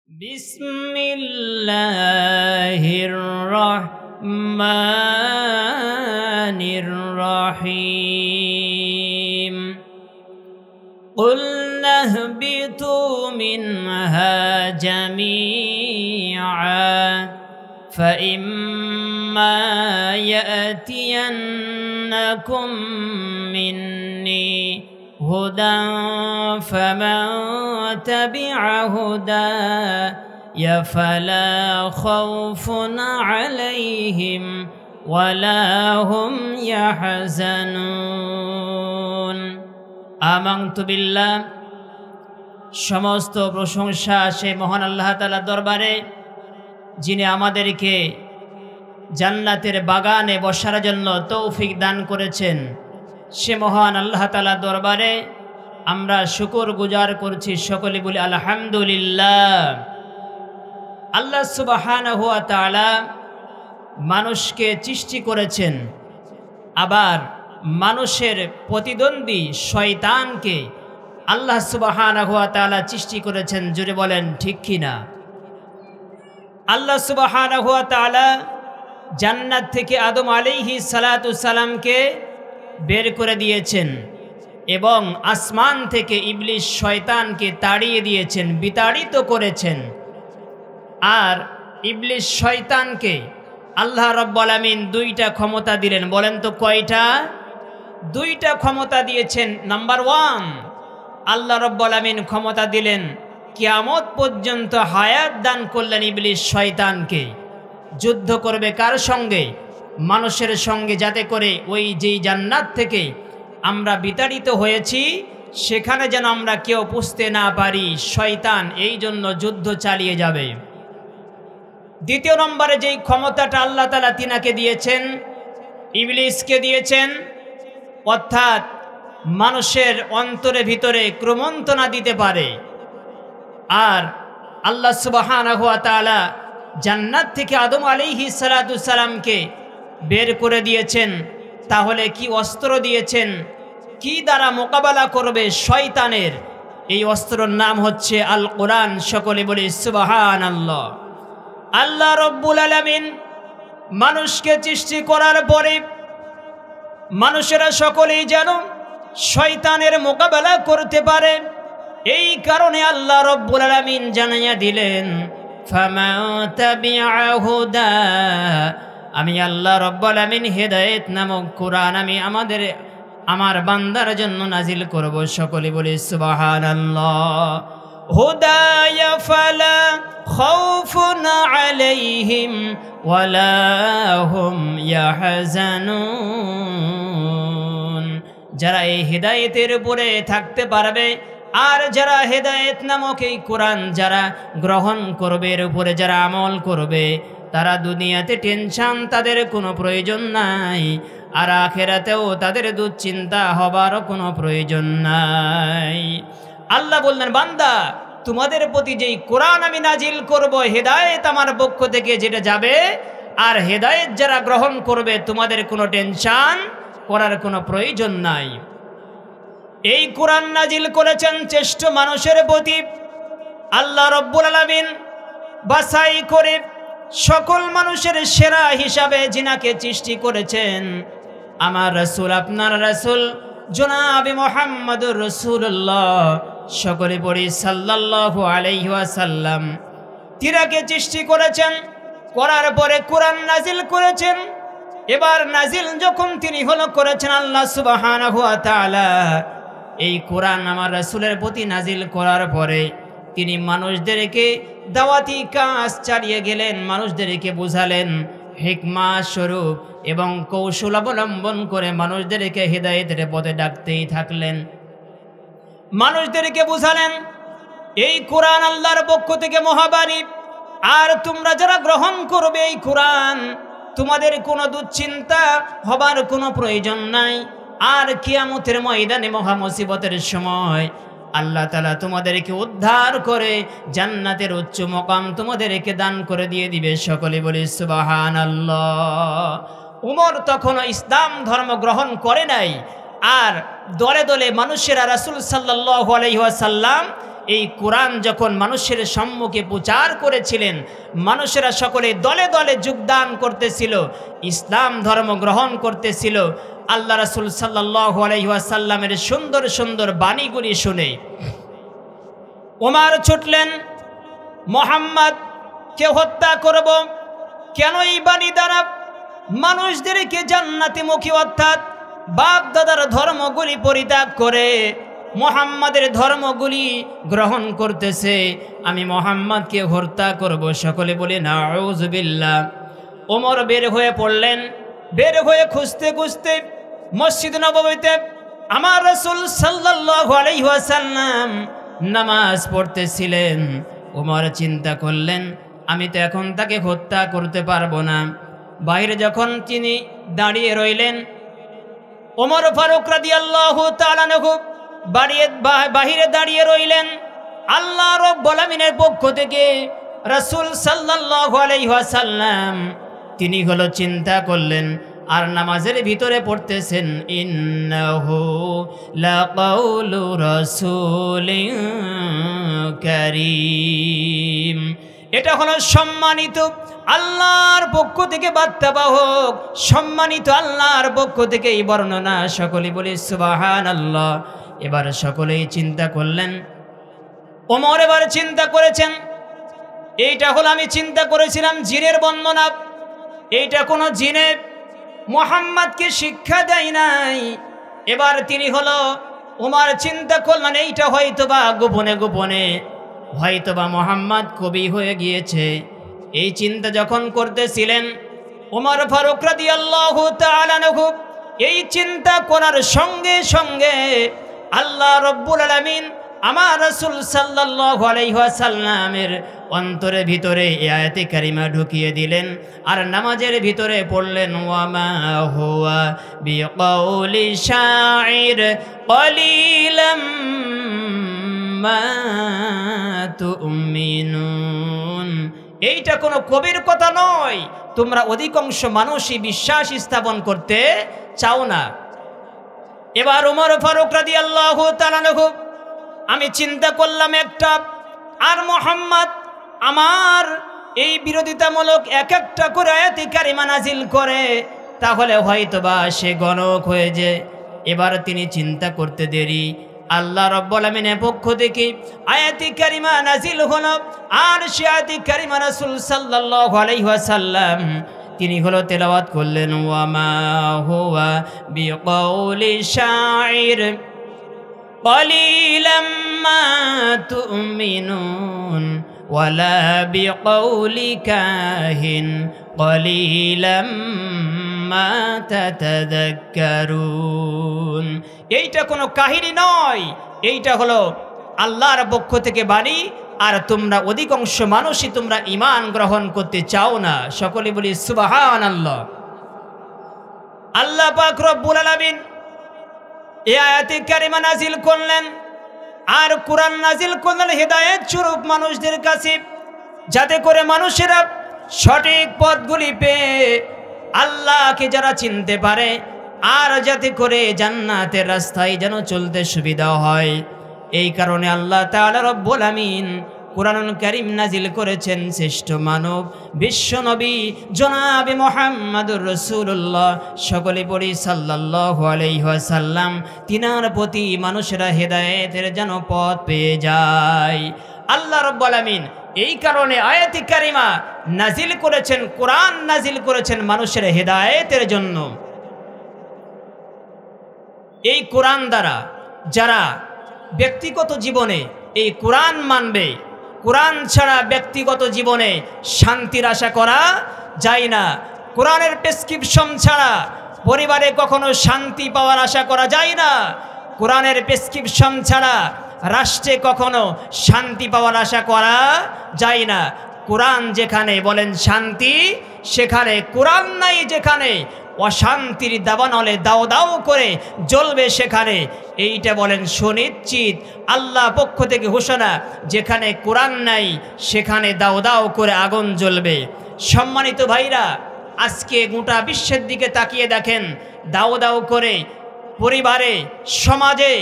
বিসমিল্লাহির রহমানির রহিম কুলনা ইহবিতু মিনহা জামিআ فإما يأتينكم مني هدى فمن تبع هداي فلا خوف عليهم ولا هم يحزنون آمنت بالله সমস্ত প্রশংসা সেই মহান আল্লাহ তাআলার দরবারে যিনি আমাদেরকে জান্নাতের বাগানে বসার জন্য তৌফিক দান করেছেন। সে মহান আল্লাহ তাআলার দরবারে আমরা শুকর গুজার করছি, সকলে বলি আলহামদুলিল্লাহ। আল্লাহ সুবহানাহু ওয়া তাআলা মানুষকে সৃষ্টি করেছেন, আবার মানুষের প্রতিদ্বন্দ্বী শয়তানকে আল্লাহ সুবহানাহু ওয়া তাআলা সৃষ্টি করেছেন। জোরে বলেন ঠিক কিনা? আল্লাহ সুবহানাহু ওয়া তাআলা জান্নাত থেকে আদম আলাইহিস সালাতু সালামকে বের করে দিয়েছেন এবং আসমান থেকে ইবলিস শয়তানকে তাড়িয়ে দিয়েছেন, বিতাড়িত করেছেন। আর ইবলিস শয়তানকে আল্লাহ রাব্বুল আলামিন দুইটা ক্ষমতা দিলেন। বলেন তো কয়টা? দুইটা ক্ষমতা দিয়েছেন। নাম্বার 1, আল্লাহ রাব্বুল আলামিন ক্ষমতা দিলেন, কিয়ামত পর্যন্ত হায়াত দান করলেন ইবলিস শয়তানকে। যুদ্ধ করবে কার সঙ্গে? মানুষের সঙ্গে, যাতে করে ওই যেই জান্নাত থেকে আমরা বিতাড়িত হয়েছি সেখানে যেন আমরা কেউ পুষতে না পারি। শয়তান এই জন্য যুদ্ধ চালিয়ে যাবে। দ্বিতীয় নম্বরে যেই ক্ষমতাটা আল্লাহ তাআলা তিনাকে দিয়েছেন, ইবলিসকে দিয়েছেন, অর্থাৎ মানুষের অন্তরে ভিতরে ক্রমন্তনা দিতে পারে। আর আল্লাহ সুবহানাহু ওয়া তাআলা জান্নাত থেকে আদম আলাইহিস সালাতু সালামকে বের করে দিয়েছেন। তাহলে কি অস্ত্র দিয়েছেন? কি দ্বারা মোকাবেলা করবে শয়তানের? এই অস্ত্রের নাম হচ্ছে আল কোরআন। সকলে বলি সুবহানাল্লাহ। আল্লাহ রাব্বুল আলামিন মানুষকে সৃষ্টি করার পরে মানুষেরা সকলেই যেন শয়তানের মোকাবেলা করতে পারে, এই কারণে আল্লাহ রাব্বুল আলামিন জানাইয়া দিলেন, ফামান তাবিআ হুদা, আমি আল্লাহ রাব্বুল আলামিন হেদায়েত নামক কোরআন আমি আমার বান্দার জন্য নাজিল করব। সকলে বলি সুবহানাল্লাহ। হুদায়া ফালা খাউফুন আলাইহিম ওয়ালা হুম ইয়াহজানুন। যারা এই হেদায়েতের উপরে থাকতে পারবে আর যারা হেদায়েত নামক এই কোরআন যারা গ্রহণ করবে, এর উপরে যারা আমল করবে, তারা দুনিয়াতে টেনশন তাদের কোনো প্রয়োজন নাই, আর আখিরাতেও তাদের দুশ্চিন্তা হবারও কোনো প্রয়োজন নাই। আল্লাহ বললেন, বান্দা তোমাদের প্রতি যেই কোরআন আমি নাজিল করব, হেদায়েত আমার পক্ষ থেকে যেটা যাবে, আর হেদায়েত যারা গ্রহণ করবে তোমাদের কোনো টেনশন করার কোনো প্রয়োজন নাই। এই কোরআন নাজিল করেছেন শ্রেষ্ঠ মানুষের প্রতি। আল্লাহ রাব্বুল আলামিন বাছাই করে সকল মানুষের সেরা হিসাবে যিনাকে সৃষ্টি করেছেন, আমার রাসূল, আপনার রাসূল জনাবে মুহাম্মদুর রাসূলুল্লাহ, সকলে পড়ি সাল্লাল্লাহু আলাইহি ওয়াসাল্লাম। তিনাকে সৃষ্টি করেছেন, করার পরে কোরআন নাজিল করেছেন। এবার নাজিল যখন তিনি করেছেন আল্লাহ সুবহানাহু ওয়া তাআলা, এই কোরআন আমার রাসূলের প্রতি নাজিল করার পরে তিনি মানুষদেরকে দাওয়াতি কাজ চালিয়ে গেলেন, মানুষদেরকে বুঝালেন হিকমা স্বরূপ এবং কৌশল অবলম্বন করে মানুষদেরকে হেদায়েতের পথে ডাকতেই থাকলেন। মানুষদেরকে বুঝালেন এই কোরআন আল্লাহর পক্ষ থেকে মহাবাণী, আর তোমরা যারা গ্রহণ করবে এই কোরআন তোমাদের কোনো দুশ্চিন্তা হবার কোনো প্রয়োজন নাই। আর কিয়ামতের ময়দানে মহা মুসিবতের সময় আল্লাহ তাআলা তোমাদেরকে উদ্ধার করে জান্নাতের উচ্চ মকাম তোমাদেরকে দান করে দিয়ে দিবে। সকলে বলি সুবহানাল্লাহ। উমর তখনও ইসলাম ধর্ম গ্রহণ করে নাই, আর দলে দলে মানুষেরা রাসূল সাল্লাল্লাহু আলাইহি ওয়াসাল্লাম এই কোরআন যখন মানুষের সম্মুখে প্রচার করেছিলেন, মানুষেরা সকলে দলে দলে যোগদান করতেছিল, ইসলাম ধর্ম গ্রহণ করতেছিল। আল্লাহ রাসূল সাল্লাল্লাহু আলাইহি ওয়াসাল্লামের সুন্দর সুন্দর বাণীগুলি শুনে ওমর ছুটলেন, মুহাম্মদকে হত্যা করব। কেন? এই বাণী দ্বারা মানুষদেরকে জান্নাতিমুখী অর্থাৎ বাপ দাদার ধর্মগুলি পরিত্যাগ করে মুহাম্মাদের ধর্মগুলি গ্রহণ করতেছে, আমি মুহাম্মদকে হত্যা করব। সকলে বলে নাউযুবিল্লাহ। ওমর বের হয়ে পড়লেন। বের হয়ে খুঁজতে খুঁজতে মসজিদ নববীতে আমার রাসূল সাল্লাল্লাহু আলাইহি ওয়াসাল্লাম নামাজ পড়তেছিলেন। ওমর চিন্তা করলেন, আমি তো এখন তাকে হত্যা করতে পারবো না। বাইরে যখন তিনি দাঁড়িয়ে রইলেন, ওমর ফারুক রাদিয়াল্লাহু তাআলা আনহু বাহিরে দাঁড়িয়ে রইলেন। আল্লাহ রাব্বুল আমিনের পক্ষ থেকে রাসূল সাল্লাল্লাহু আলাইহি ওয়াসাল্লাম তিনি হলো চিন্তা করলেন আর নামাজের ভিতরে পড়তেছেন, ইন্নাহু লাকাউলু রাসূলিন কারীম। এটা হলো সম্মানিত আল্লাহর পক্ষ থেকে বার্তাবাহক, সম্মানিত আল্লাহর পক্ষ থেকে এই বর্ণনা। সকলে বলি সুবহানাল্লাহ। এবার সকলেই চিন্তা করলেন। ওমর এবার চিন্তা করেছেন, এইটা হলো, আমি চিন্তা করেছিলাম জিনের বর্ণনা, এইটা কোনো জিনে মুহাম্মদকে শিক্ষা দেয় নাই। এবার তিনি হলো ওমর চিন্তা করলেন, এইটা হয়তোবা গোপনে গোপনে হয়তোবা মুহাম্মদ কবি হয়ে গিয়েছে। এই চিন্তা যখন করতেছিলেন, ওমর ফারুক রাদিয়াল্লাহু তাআলা আনহু এই চিন্তা করার সঙ্গে সঙ্গে আল্লাহ রাব্বুল আলামিন আমার রাসূল সাল্লাল্লাহু আলাইহি ওয়াসাল্লামের অন্তরের ভিতরে এই আয়াতে কারিমা ঢুকিয়ে দিলেন আর নামাজের ভিতরে পড়লেন, ওয়ামা হুয়া বিকাউলি শাইর কলিলাম মা তুমিনুন। এইটা কোনো কবির কথা নয়, তোমরা অধিকাংশ মানুষই বিশ্বাস স্থাপন করতে চাও না। এবার ওমর ফারুক রাদিয়াল্লাহু তাআলা আনহু আমি চিন্তা করলাম একটা, আর মুহাম্মদ আমার এই বিরোধিতামূলক এক একটা করে আয়াতে কারিমা নাজিল করে, তাহলে হয়তোবা সে গণক হয়ে যায়। এবার তিনি চিন্তা করতে দেরি, আল্লাহ রাব্বুল আমিনের পক্ষ থেকে আয়াতে কারিমা নাজিল হলো আর সে আয়াতে কারিমা রাসূল সাল্লাল্লাহু আলাইহি ওয়াসাল্লাম তিনি হলো তেলাওয়াত করলেন, ওয়ামা হুয়া বিকাউলি শাইর কলিলাম মা তুমিনুন ওয়ালা বিকাউলি কাহিন কলিলাম মা তাতাযাক্কারুন। এইটা কোনো কাহিনী নয়, এইটা হলো আল্লাহর পক্ষ থেকে বাণী, আর তোমরা অধিকাংশ মানুষই তোমরা ঈমান গ্রহণ করতে চাও না। সকলে বলি সুবহানাল্লাহ। আল্লাহ পাক রব্বুল আলামিন এই আয়াতে কারিমা নাজিল করলেন আর কোরআন নাজিল করলেন হেদায়েত স্বরূপ মানুষদের কাছে, যাতে করে মানুষেরা সঠিক পথগুলি পেয়ে আল্লাহকে যারা চিনতে পারে আর যাতে করে জান্নাতের রাস্তায় যেন চলতে সুবিধা হয়। এই কারণে আল্লাহ তাআলা রব্বুল আমিন কুরআনুল কারীম নাজিল করেছেন শ্রেষ্ঠ মানব বিশ্ব নবী জনাবে মুহাম্মদুর রাসূলুল্লাহ, সকলে পড়ি সাল্লাল্লাহু আলাইহি ওয়াসাল্লাম। তিনার প্রতি মানুষেরা হেদায়েতের যেন পথ পেয়ে যায়। আল্লাহ রব্বুল আমিন এই কারণে আয়াতে কারিমা নাজিল করেছেন, কোরআন নাজিল করেছেন মানুষের হেদায়েতের জন্য। এই কোরআন দ্বারা যারা ব্যক্তিগত জীবনে এই কোরআন মানবে, কোরআন ছাড়া ব্যক্তিগত জীবনে শান্তির আশা করা যায় না। কোরআনের প্রেসক্রিপশন ছাড়া পরিবারে কখনো শান্তি পাওয়ার আশা করা যায় না। কোরআনের প্রেসক্রিপশন ছাড়া রাষ্ট্রে কখনো শান্তি পাওয়ার আশা করা যায় না। কোরআন যেখানে বলেন শান্তি, সেখানে কোরআন নাই যেখানে অশান্তির দাবানলে দাও দাও করে জ্বলবে সেখানে, এইটা বলেন সুনিশ্চিত। আল্লাহ পক্ষ থেকে ঘোষণা, যেখানে কোরআন নাই সেখানে দাও দাও করে আগুন জ্বলবে। সম্মানিত ভাইরা, আজকে গোটা বিশ্বের দিকে তাকিয়ে দেখেন, দাও দাও করে পরিবারে, সমাজে,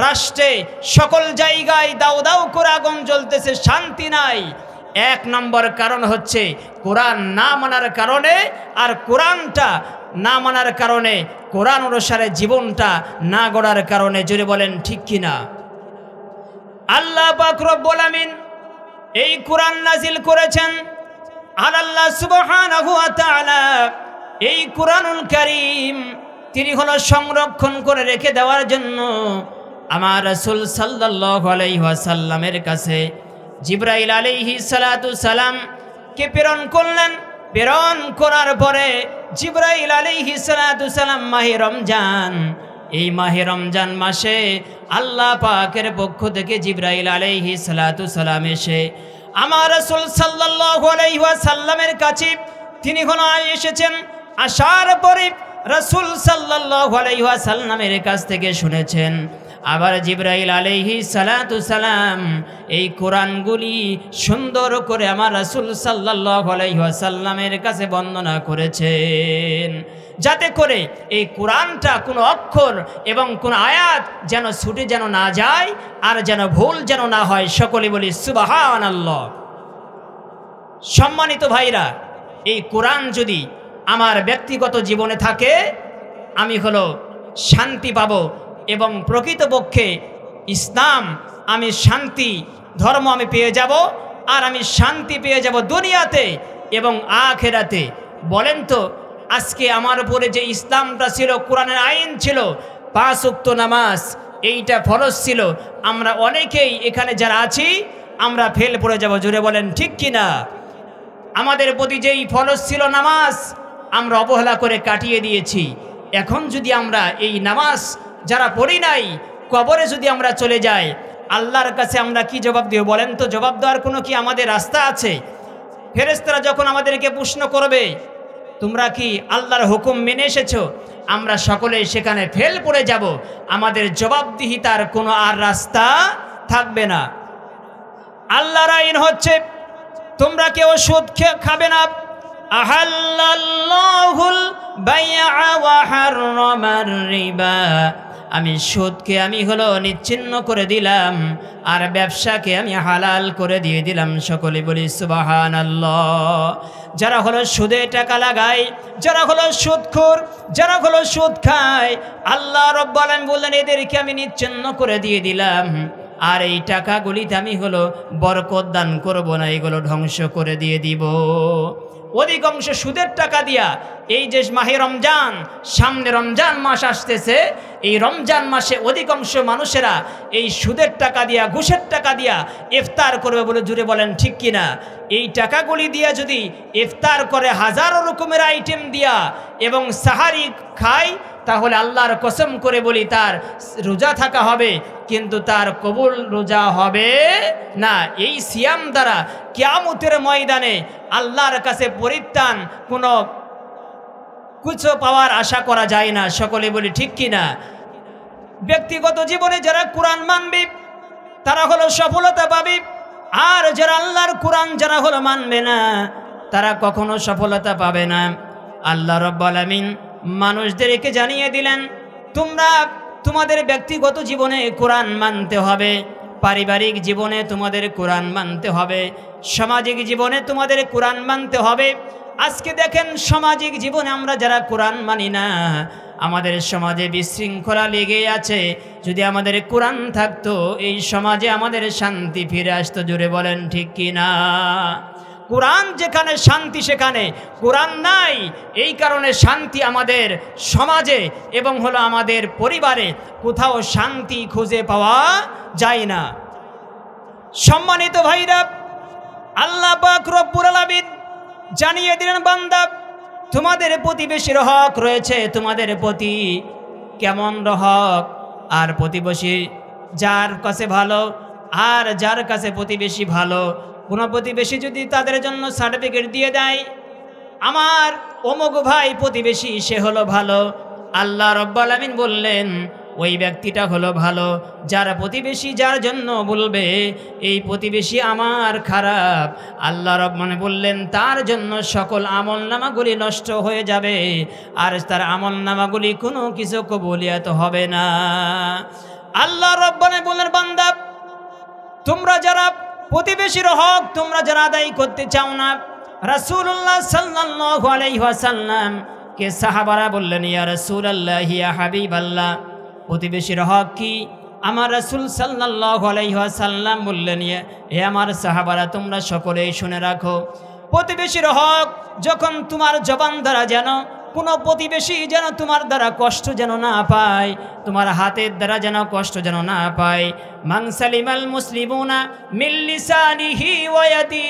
রাষ্ট্রে, সকল জায়গায় দাউ দাউ করে আগুন জ্বলতেছে, শান্তি নাই। এক নম্বর কারণ হচ্ছে কোরআন না মানার কারণে, আর কোরআনটা না মানার কারণে, কোরআন অনুসারে জীবনটা না গড়ার কারণে। জোরে বলেন ঠিক কিনা? আল্লাহ পাক রব্বুল আমিন এই কোরআন নাজিল করেছেন, আর আল্লাহ সুবহানাহু ওয়া তাআলা এই কোরআনুল কারীম তিনি হলো সংরক্ষণ করে রেখে দেওয়ার জন্য আমার রাসূল সাল্লাল্লাহু আলাইহি ওয়াসাল্লামের কাছে জিবরাইল আলাইহিস সালাতু সালাম কে প্রেরণ করলেন। প্রেরণ করার পরে জিবরাইল আলাইহিস সালাতু সালাম মাহে রমজান, এই মাহে রমজান মাসে আল্লাহ পাকের পক্ষ থেকে জিবরাইল আলাইহিস সালাতু সালাম এসে আমার রাসূল সাল্লাল্লাহু আলাইহি ওয়াসাল্লামের কাছে তিনি এসেছেন। আসার পরে রাসূল সাল্লাল্লাহু আলাইহি ওয়াসাল্লামের কাছ থেকে শুনেছেন। আবার জিবরাইল আলাইহিস সালাতু সালাম এই কোরআনগুলি সুন্দর করে আমার রাসূল সাল্লাল্লাহু আলাইহি ওয়াসাল্লামের কাছে বর্ণনা করেছেন, যাতে করে এই কোরআনটা কোনো অক্ষর এবং কোনো আয়াত যেন ছুটে যেন না যায়, আর যেন ভুল যেন না হয়। সকলে বলি সুবহানাল্লাহ। সম্মানিত ভাইরা, এই কোরআন যদি আমার ব্যক্তিগত জীবনে থাকে, আমি শান্তি পাব, এবং প্রকৃতপক্ষে ইসলাম, আমি শান্তি ধর্ম আমি পেয়ে যাব, আর আমি শান্তি পেয়ে যাব দুনিয়াতে এবং আখিরাতে। বলেন তো, আজকে আমার উপরে যে ইসলামটা ছিল, কোরআনের আইন ছিল, 5 ওয়াক্ত নামাজ, এইটা ফরজ ছিল, আমরা অনেকেই এখানে যারা আছি আমরা ফেল পড়ে যাব। জোরে বলেন ঠিক কিনা? আমাদের প্রতি যেই ফরজ ছিল নামাজ, আমরা অবহেলা করে কাটিয়ে দিয়েছি। এখন যদি আমরা এই নামাজ যারা পড়ি নাই, কবরে যদি আমরা চলে যাই, আল্লাহর কাছে আমরা কি জবাব দিব বলেন তো? জবাব দেওয়ার কোনো কি আমাদের রাস্তা আছে? ফেরেশতারা যখন আমাদেরকে প্রশ্ন করবে, তোমরা কি আল্লাহর হুকুম মেনে এসেছো, আমরা সকলে সেখানে ফেল পড়ে যাব। আমাদের জবাবদিহিতার কোনো আর রাস্তা থাকবে না। আল্লাহর আইন হচ্ছে, তোমরা কেউ সুদ খাবে না। আহাল্লাল্লাহুল বাইআ ওয়া হাররামার রিবা, আমি সুদকে আমি নিচ্ছিন্ন করে দিলাম, আর ব্যবসাকে আমি হালাল করে দিয়ে দিলাম। সকলে বলি সুবহানাল্লাহ। যারা সুদে টাকা লাগায়, যারা সুদখোর, যারা সুদ খায়, আল্লাহ রাব্বুল আলামিন বললেন এদেরকে আমি নিচ্ছিন্ন করে দিয়ে দিলাম, আর এই টাকাগুলিতে আমি বরকত দান করব না, এগুলো ধ্বংস করে দিয়ে দিব। অধিকাংশ সুদের টাকা দিয়া, এই যে মাহে রমজান, সামনে রমজান মাস আসতেছে, এই রমজান মাসে অধিকাংশ মানুষেরা এই সুদের টাকা দিয়া, ঘুষের টাকা দিয়া ইফতার করবে। বলে জুড়ে বলেন ঠিক কিনা? এই টাকাগুলি দিয়া যদি ইফতার করে হাজারো রকমের আইটেম দিয়া এবং সাহারি খায়, তাহলে আল্লাহর কসম করে বলি তার রোজা থাকা হবে, কিন্তু তার কবুল রোজা হবে না। এই সিয়াম দ্বারা কিয়ামতের ময়দানে আল্লাহর কাছে পরিত্রাণ কোনো কিছু পাওয়ার আশা করা যায় না। সকলে বলি ঠিক কিনা? ব্যক্তিগত জীবনে যারা কোরআন মানবে তারা সফলতা পাবে, আর যারা আল্লাহর কোরআন যারা মানবে না, তারা কখনো সফলতা পাবে না। আল্লাহ রাব্বুল আলামিন মানুষদেরকে জানিয়ে দিলেন, তোমরা তোমাদের ব্যক্তিগত জীবনে কোরআন মানতে হবে, পারিবারিক জীবনে তোমাদের কোরআন মানতে হবে, সামাজিক জীবনে তোমাদের কোরআন মানতে হবে। আজকে দেখেন, সামাজিক জীবনে আমরা যারা কোরআন মানি না, আমাদের সমাজে বিশৃঙ্খলা লেগে আছে। যদি আমাদের কোরআন থাকতো, এই সমাজে আমাদের শান্তি ফিরে আসতো। জোরে বলেন ঠিক কিনা? কোরআন যেখানে শান্তি, সেখানে কোরআন নাই। এই কারণে শান্তি আমাদের সমাজে এবং আমাদের পরিবারে কোথাও শান্তি খুঁজে পাওয়া যায় না। সম্মানিত ভাইরা, আল্লাহ পাক রব্বুল আলামিন জানিয়ে দিলেন, বান্দা তোমাদের প্রতিবেশীর হক রয়েছে, তোমাদের প্রতি কেমন হক। আর প্রতিবেশী যার কাছে ভালো, আর যার কাছে প্রতিবেশী ভালো, কোনো প্রতিবেশী যদি তাদের জন্য সার্টিফিকেট দিয়ে দেয়, আমার অমুক ভাই প্রতিবেশী, সে ভালো, আল্লাহ রাব্বুল আলামিন বললেন, ওই ব্যক্তিটা হলো ভালো। যার প্রতিবেশী যার জন্য বলবে এই প্রতিবেশী আমার খারাপ, আল্লাহ রহমানে বললেন তার জন্য সকল আমলনামাগুলি নষ্ট হয়ে যাবে, আর তার আমলনামাগুলি কোনো কিছু কবুলিয়াত হবে না। আল্লাহ রব্বানে বললেন, বান্দা তোমরা যারা প্রতিবেশীর হক তোমরা যারা আদায় করতে চাও না, রাসূলুল্লাহ সাল্লাল্লাহু আলাইহি ওয়াসাল্লাম কে সাহাবারা বললেন, ইয়া রাসূলুল্লাহ ইয়া হাবিবাল্লাহ, প্রতিবেশীর হক কি? আমার রাসূল সাল্লাল্লাহু আলাইহি ওয়াসাল্লাম বললেন, হে আমার সাহাবারা তোমরা সকলেই শুনে রাখো, প্রতিবেশীর হক যখন তোমার জবান দ্বারা যেন কোনো প্রতিবেশী যেন তোমার দ্বারা কষ্ট যেন না পায়, তোমার হাতের দ্বারা যেন কষ্ট যেন না পায়। মান সালিমাল মুসলিমুনা মিন লিসানিহি ওয়া ইয়াদি,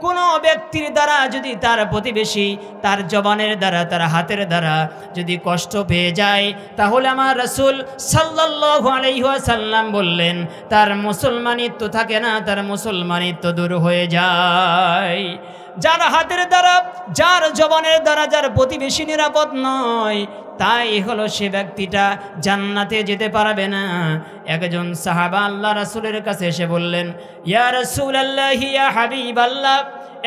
কোনো ব্যক্তির দ্বারা যদি তার প্রতিবেশী তার জবানের দ্বারা তার হাতের দ্বারা যদি কষ্ট পেয়ে যায়, তাহলে আমার রাসূল সাল্লাল্লাহু আলাইহি ওয়াসাল্লাম বললেন তার মুসলমানিত্ব থাকে না, তার মুসলমানিত্ব দূর হয়ে যায়। যার হাতের দ্বারা যার জবানের দ্বারা যার প্রতিবেশী নিরাপদ নয়, তাই হলো সে ব্যক্তিটা জান্নাতে যেতে পারবে না। একজন সাহাবা আল্লাহ রাসূলের কাছে এসে বললেন, ইয়া রাসূলুল্লাহ ইয়া হাবিবাল্লাহ,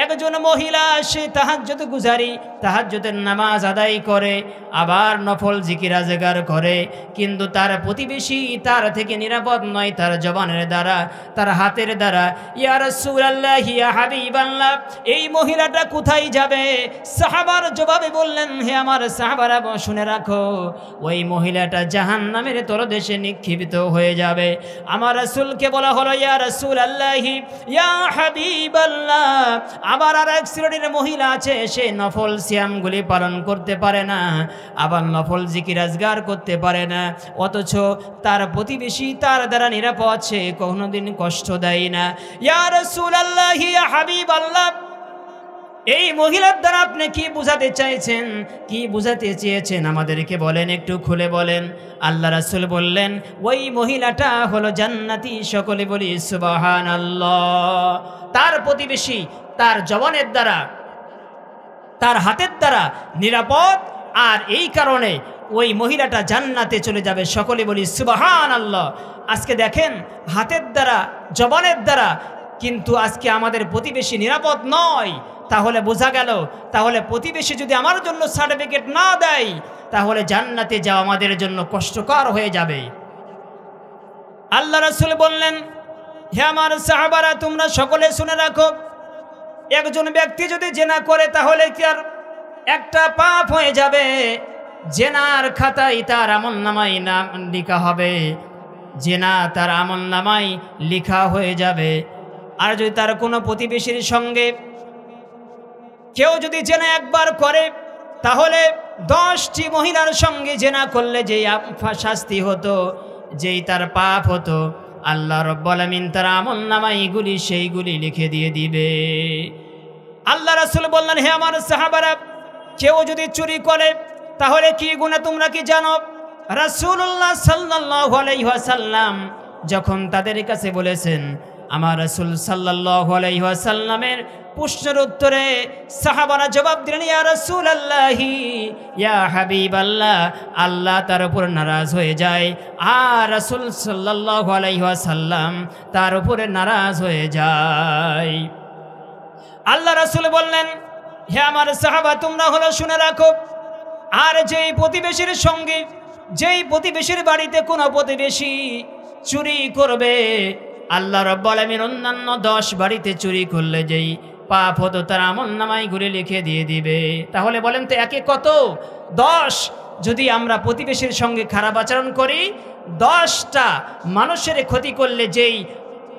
একজন মহিলা সে তাহাজ্জুদ গুজারি, তাহাজ্জুদের নামাজ আদায় করে, আবার নফল জিকির আজগার করে, কিন্তু তার প্রতিবেশী তার থেকে নিরাপদ নয় তার জবানের দ্বারা তার হাতের দ্বারা। ইয়া রাসূলুল্লাহ ইয়া হাবিবাল্লাহ, এই মহিলাটা কোথায় যাবে? সাহাবার জবাবে বললেন, হে আমার সাহাবারা শুনে রাখো, ওই মহিলাটা জাহান্নামের তলদেশে নিক্ষিপ্ত হয়ে যাবে। আমার রাসূলকে বলা হলো, ইয়া রাসূলুল্লাহ ইয়া হাবিবাল্লাহ, আবার আর এক শ্রেণীর মহিলা আছে সে নফল সিয়ামগুলি পালন করতে পারে না, আবার নফল জিকির আজগার করতে পারে না, অথচ তার প্রতিবেশী তার দ্বারা নিরাপদ, সে কোনোদিন কষ্ট দেয় না। ইয়া রাসূলুল্লাহ ইয়া হাবিবাল্লাহ, এই মহিলার দ্বারা আপনি কি বুঝাতে চাইছেন, কি বুঝাতে চেয়েছেন আমাদেরকে বলেন, একটু খুলে বলেন। আল্লাহ রাসূল বললেন, ওই মহিলাটা হলো জান্নাতি। সকলে বলি সুবহানাল্লাহ। তার প্রতিবেশী তার জবানের দ্বারা তার হাতের দ্বারা নিরাপদ, আর এই কারণে ওই মহিলাটা জান্নাতে চলে যাবে। সকলে বলি সুবহানাল্লাহ। আজকে দেখেন হাতের দ্বারা জবানের দ্বারা কিন্তু আজকে আমাদের প্রতিবেশী নিরাপদ নয়, তাহলে বোঝা গেল, তাহলে প্রতিবেশী যদি আমার জন্য সার্টিফিকেট না দেয়, তাহলে জান্নাতে যাওয়া আমাদের জন্য কষ্টকর হয়ে যাবে। আল্লাহ রাসূল বললেন, হে আমার সাহাবারা তোমরা সকলে শুনে রাখো, একজন ব্যক্তি যদি জেনা করে তাহলে কি আর একটা পাপ হয়ে যাবে? জেনার খাতায় তার আমলনামায় নাম লেখা হবে, জেনা তার আমলনামায় লেখা হয়ে যাবে। আর যদি তার কোনো প্রতিবেশীর সঙ্গে কেউ যদি জেনা একবার করে, তাহলে 10টি মহিলার সঙ্গে জেনা করলে যেই শাস্তি হতো, যেই তার পাপ হতো, আল্লাহ রাব্বুল আলামিন তার আমলনামায় এগুলি সেইগুলি লিখে দিয়ে দিবে। আল্লাহ রাসূল বললেন, হে আমার সাহাবারা, কেউ যদি চুরি করে তাহলে কি গুনাহ তোমরা কি জানো? রাসূলুল্লাহ সাল্লাল্লাহু আলাইহি ওয়াসাল্লাম যখন তাদের কাছে বলেছেন, আমার রাসূল সাল্লাল্লাহু আলাইহি ওয়াসাল্লামের প্রশ্নের উত্তরে সাহাবারা জবাব দিলেন, ইয়া রাসূলুল্লাহ ইয়া হাবিবাল্লাহ, আল্লাহ তার উপর নারাজ হয়ে যায়, আর রাসূল সাল্লাল্লাহু আলাইহি ওয়াসাল্লাম তার উপরে নারাজ হয়ে যায়। আল্লাহ রাসূল বললেন, হে আমার সাহাবা তোমরা হলো শুনে রাখো, আর যেই প্রতিবেশীর সঙ্গে যেই প্রতিবেশীর বাড়িতে কোনো প্রতিবেশী চুরি করবে, আল্লাহ রাব্বুল আলামিন অন্যান্য 10 বাড়িতে চুরি করলে যেই পাপ হতো তার আমলনামায় গুলি লিখে দিয়ে দিবে। তাহলে বলেন তো একে কত? 10। যদি আমরা প্রতিবেশীর সঙ্গে খারাপ আচরণ করি, 10টা মানুষের ক্ষতি করলে যেই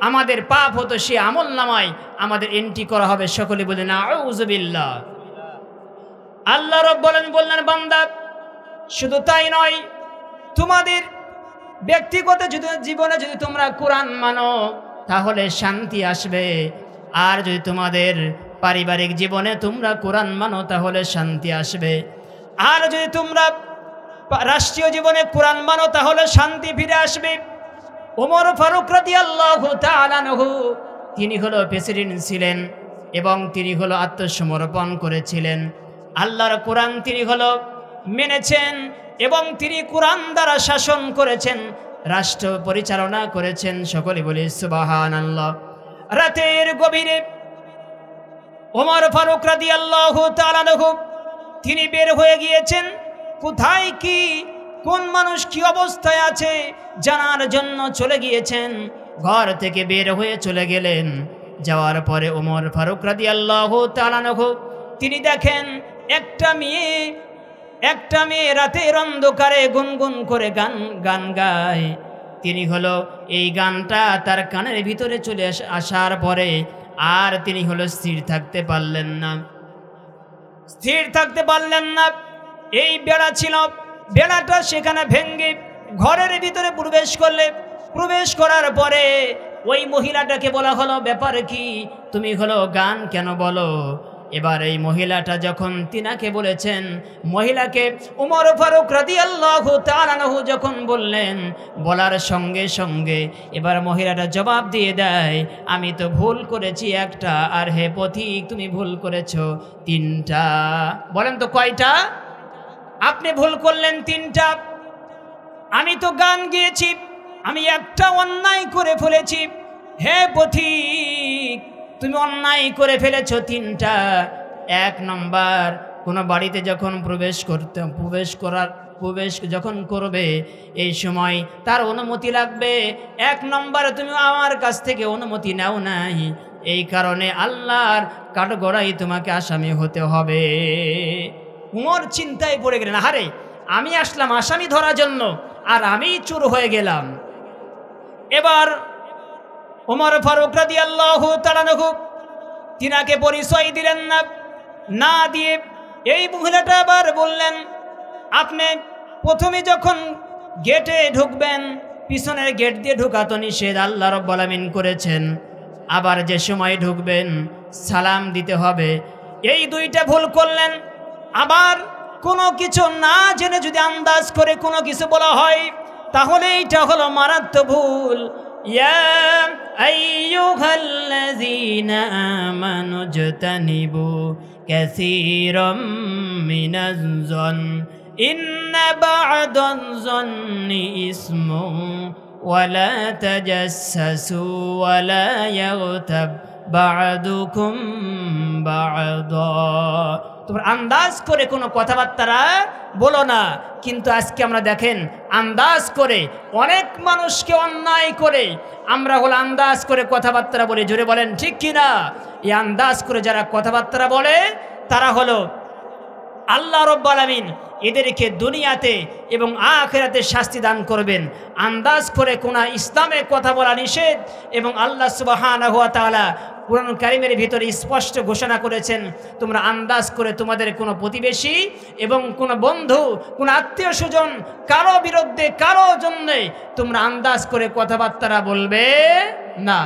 আমাদের পাপ হতো সে আমলনামায় আমাদের এন্ট্রি করা হবে। সকলে বলেন আউযু বিল্লাহ। আল্লাহ রাব্বুল আলামিন বললেন, বান্দা শুধু তাই নয়, তোমাদের ব্যক্তিগত জীবনে যদি তোমরা কোরআন মানো তাহলে শান্তি আসবে, আর যদি তোমাদের পারিবারিক জীবনে তোমরা কোরআন মানো তাহলে শান্তি আসবে, আর যদি তোমরা রাষ্ট্রীয় জীবনে কোরআন মানো তাহলে শান্তি ফিরে আসবে। ওমর ফারুক রাদিয়াল্লাহু তাআলা আনহু তিনি হলো প্রেসিডেন্ট ছিলেন এবং তিনি হলো আত্মসমর্পণ করেছিলেন। আল্লাহর কোরআন তিনি হলো মেনেছেন, এবং তিনি কোরআন দ্বারা শাসন করেছেন, রাষ্ট্র পরিচালনা করেছেন। সকলে বলি সুবহানাল্লাহ। রাতের গভীরে ওমর ফারুক রাদিয়াল্লাহু তাআলা আনহু তিনি বের হয়ে গিয়েছেন, কোথায় কি কোন মানুষ কি অবস্থায় আছে জানার জন্য চলে গিয়েছেন। ঘর থেকে বের হয়ে চলে গেলেন। যাওয়ার পরে ওমর ফারুক রাদিয়াল্লাহু তাআলা আনহু তিনি দেখেন একটা মেয়ে রাতের অন্ধকারে গুনগুন করে গান গায়। তিনি হলো এই গানটা তার কানের ভিতরে চলে আসার পরে আর তিনি হলো স্থির থাকতে পারলেন না। এই বেড়া ছিল, বেড়াটা সেখানে ভেঙ্গে ঘরের ভিতরে প্রবেশ করার পরে ওই মহিলাটাকে বলা হলো, ব্যাপার কি, তুমি হলো গান কেন বলো। এবার এই মহিলাটা যখন তিনাকে বলেছেন, মহিলাকে ওমর ফারুক রাদিয়াল্লাহু তাআলা আনহু যখন বললেন, বলার সঙ্গে সঙ্গে এবার মহিলাটা জবাব দিয়ে দেয়, আমি তো ভুল করেছি একটা, আর হে পথিক তুমি ভুল করেছো 3টা। বলেন তো কয়টা? আপনি ভুল করলেন 3টা। আমি তো গান গেয়েছি, আমি একটা অন্যায় করে ফেলেছি। হে পথিক তুমি অন্যায় করে ফেলেছো 3টা। 1 নম্বর, কোনো বাড়িতে যখন প্রবেশ যখন করবে এই সময় তার অনুমতি লাগবে। 1 নম্বর তুমি আমার কাছ থেকে অনুমতি নাও নাই, এই কারণে আল্লাহর কাঠগড়াই তোমাকে আসামি হতে হবে। উমর চিন্তায় পড়ে গেলেন, আরে আমি আসলাম আসামি ধরার জন্য আর আমি চোর হয়ে গেলাম। এবার ওমর ফারুক রাদিয়াল্লাহু তাআলা আনহু তিনাকে পরিচয় দিলেন না দিয়ে এই মহিলাটা আবার বললেন, আপনি প্রথমে যখন গেটে ঢুকবেন পিছনের গেট দিয়ে ঢুকাতো নিষেধ, আল্লাহ রাব্বুল আলামিন করেছেন। আবার যে সময় ঢুকবেন সালাম দিতে হবে। এই 2টা ভুল করলেন। আবার কোনো কিছু না জেনে যদি আন্দাজ করে কোনো কিছু বলা হয় তাহলে এইটা হলো মারাত্মক ভুল। ইয়া আইয়ুহাল্লাযীনা আমানু জতানিবু কাসীরাম মিনাজ-যন ইন্না বা'দাজ-যন্নি ইসমুন ওয়ালা তাজাসসু ওয়ালা ইয়াগতাব বা'দুকুম বা'দা। তোমরা আন্দাজ করে কোনো কথাবার্তা বলো না। কিন্তু আজকে আমরা দেখেন আন্দাজ করে অনেক মানুষকে অন্যায় করে আমরা হলো আন্দাজ করে কথাবার্তা বলে, জোরে বলেন ঠিক কিনা? এই আন্দাজ করে যারা কথাবার্তা বলে তারা হলো আল্লাহ রাব্বুল আলামিন এদেরকে দুনিয়াতে এবং আখিরাতে শাস্তি দান করবেন। আন্দাজ করে কোন ইসলামে কথা বলা নিষেধ এবং আল্লাহ সুবহানাহু ওয়া তাআলা কুরআন কারীমের ভিতরে স্পষ্ট ঘোষণা করেছেন, তোমরা আন্দাজ করে তোমাদের কোনো প্রতিবেশী এবং কোনো বন্ধু, কোনো আত্মীয় স্বজন কারো বিরুদ্ধে কারো জন্য তোমরা আন্দাজ করে কথাবার্তা বলবে না।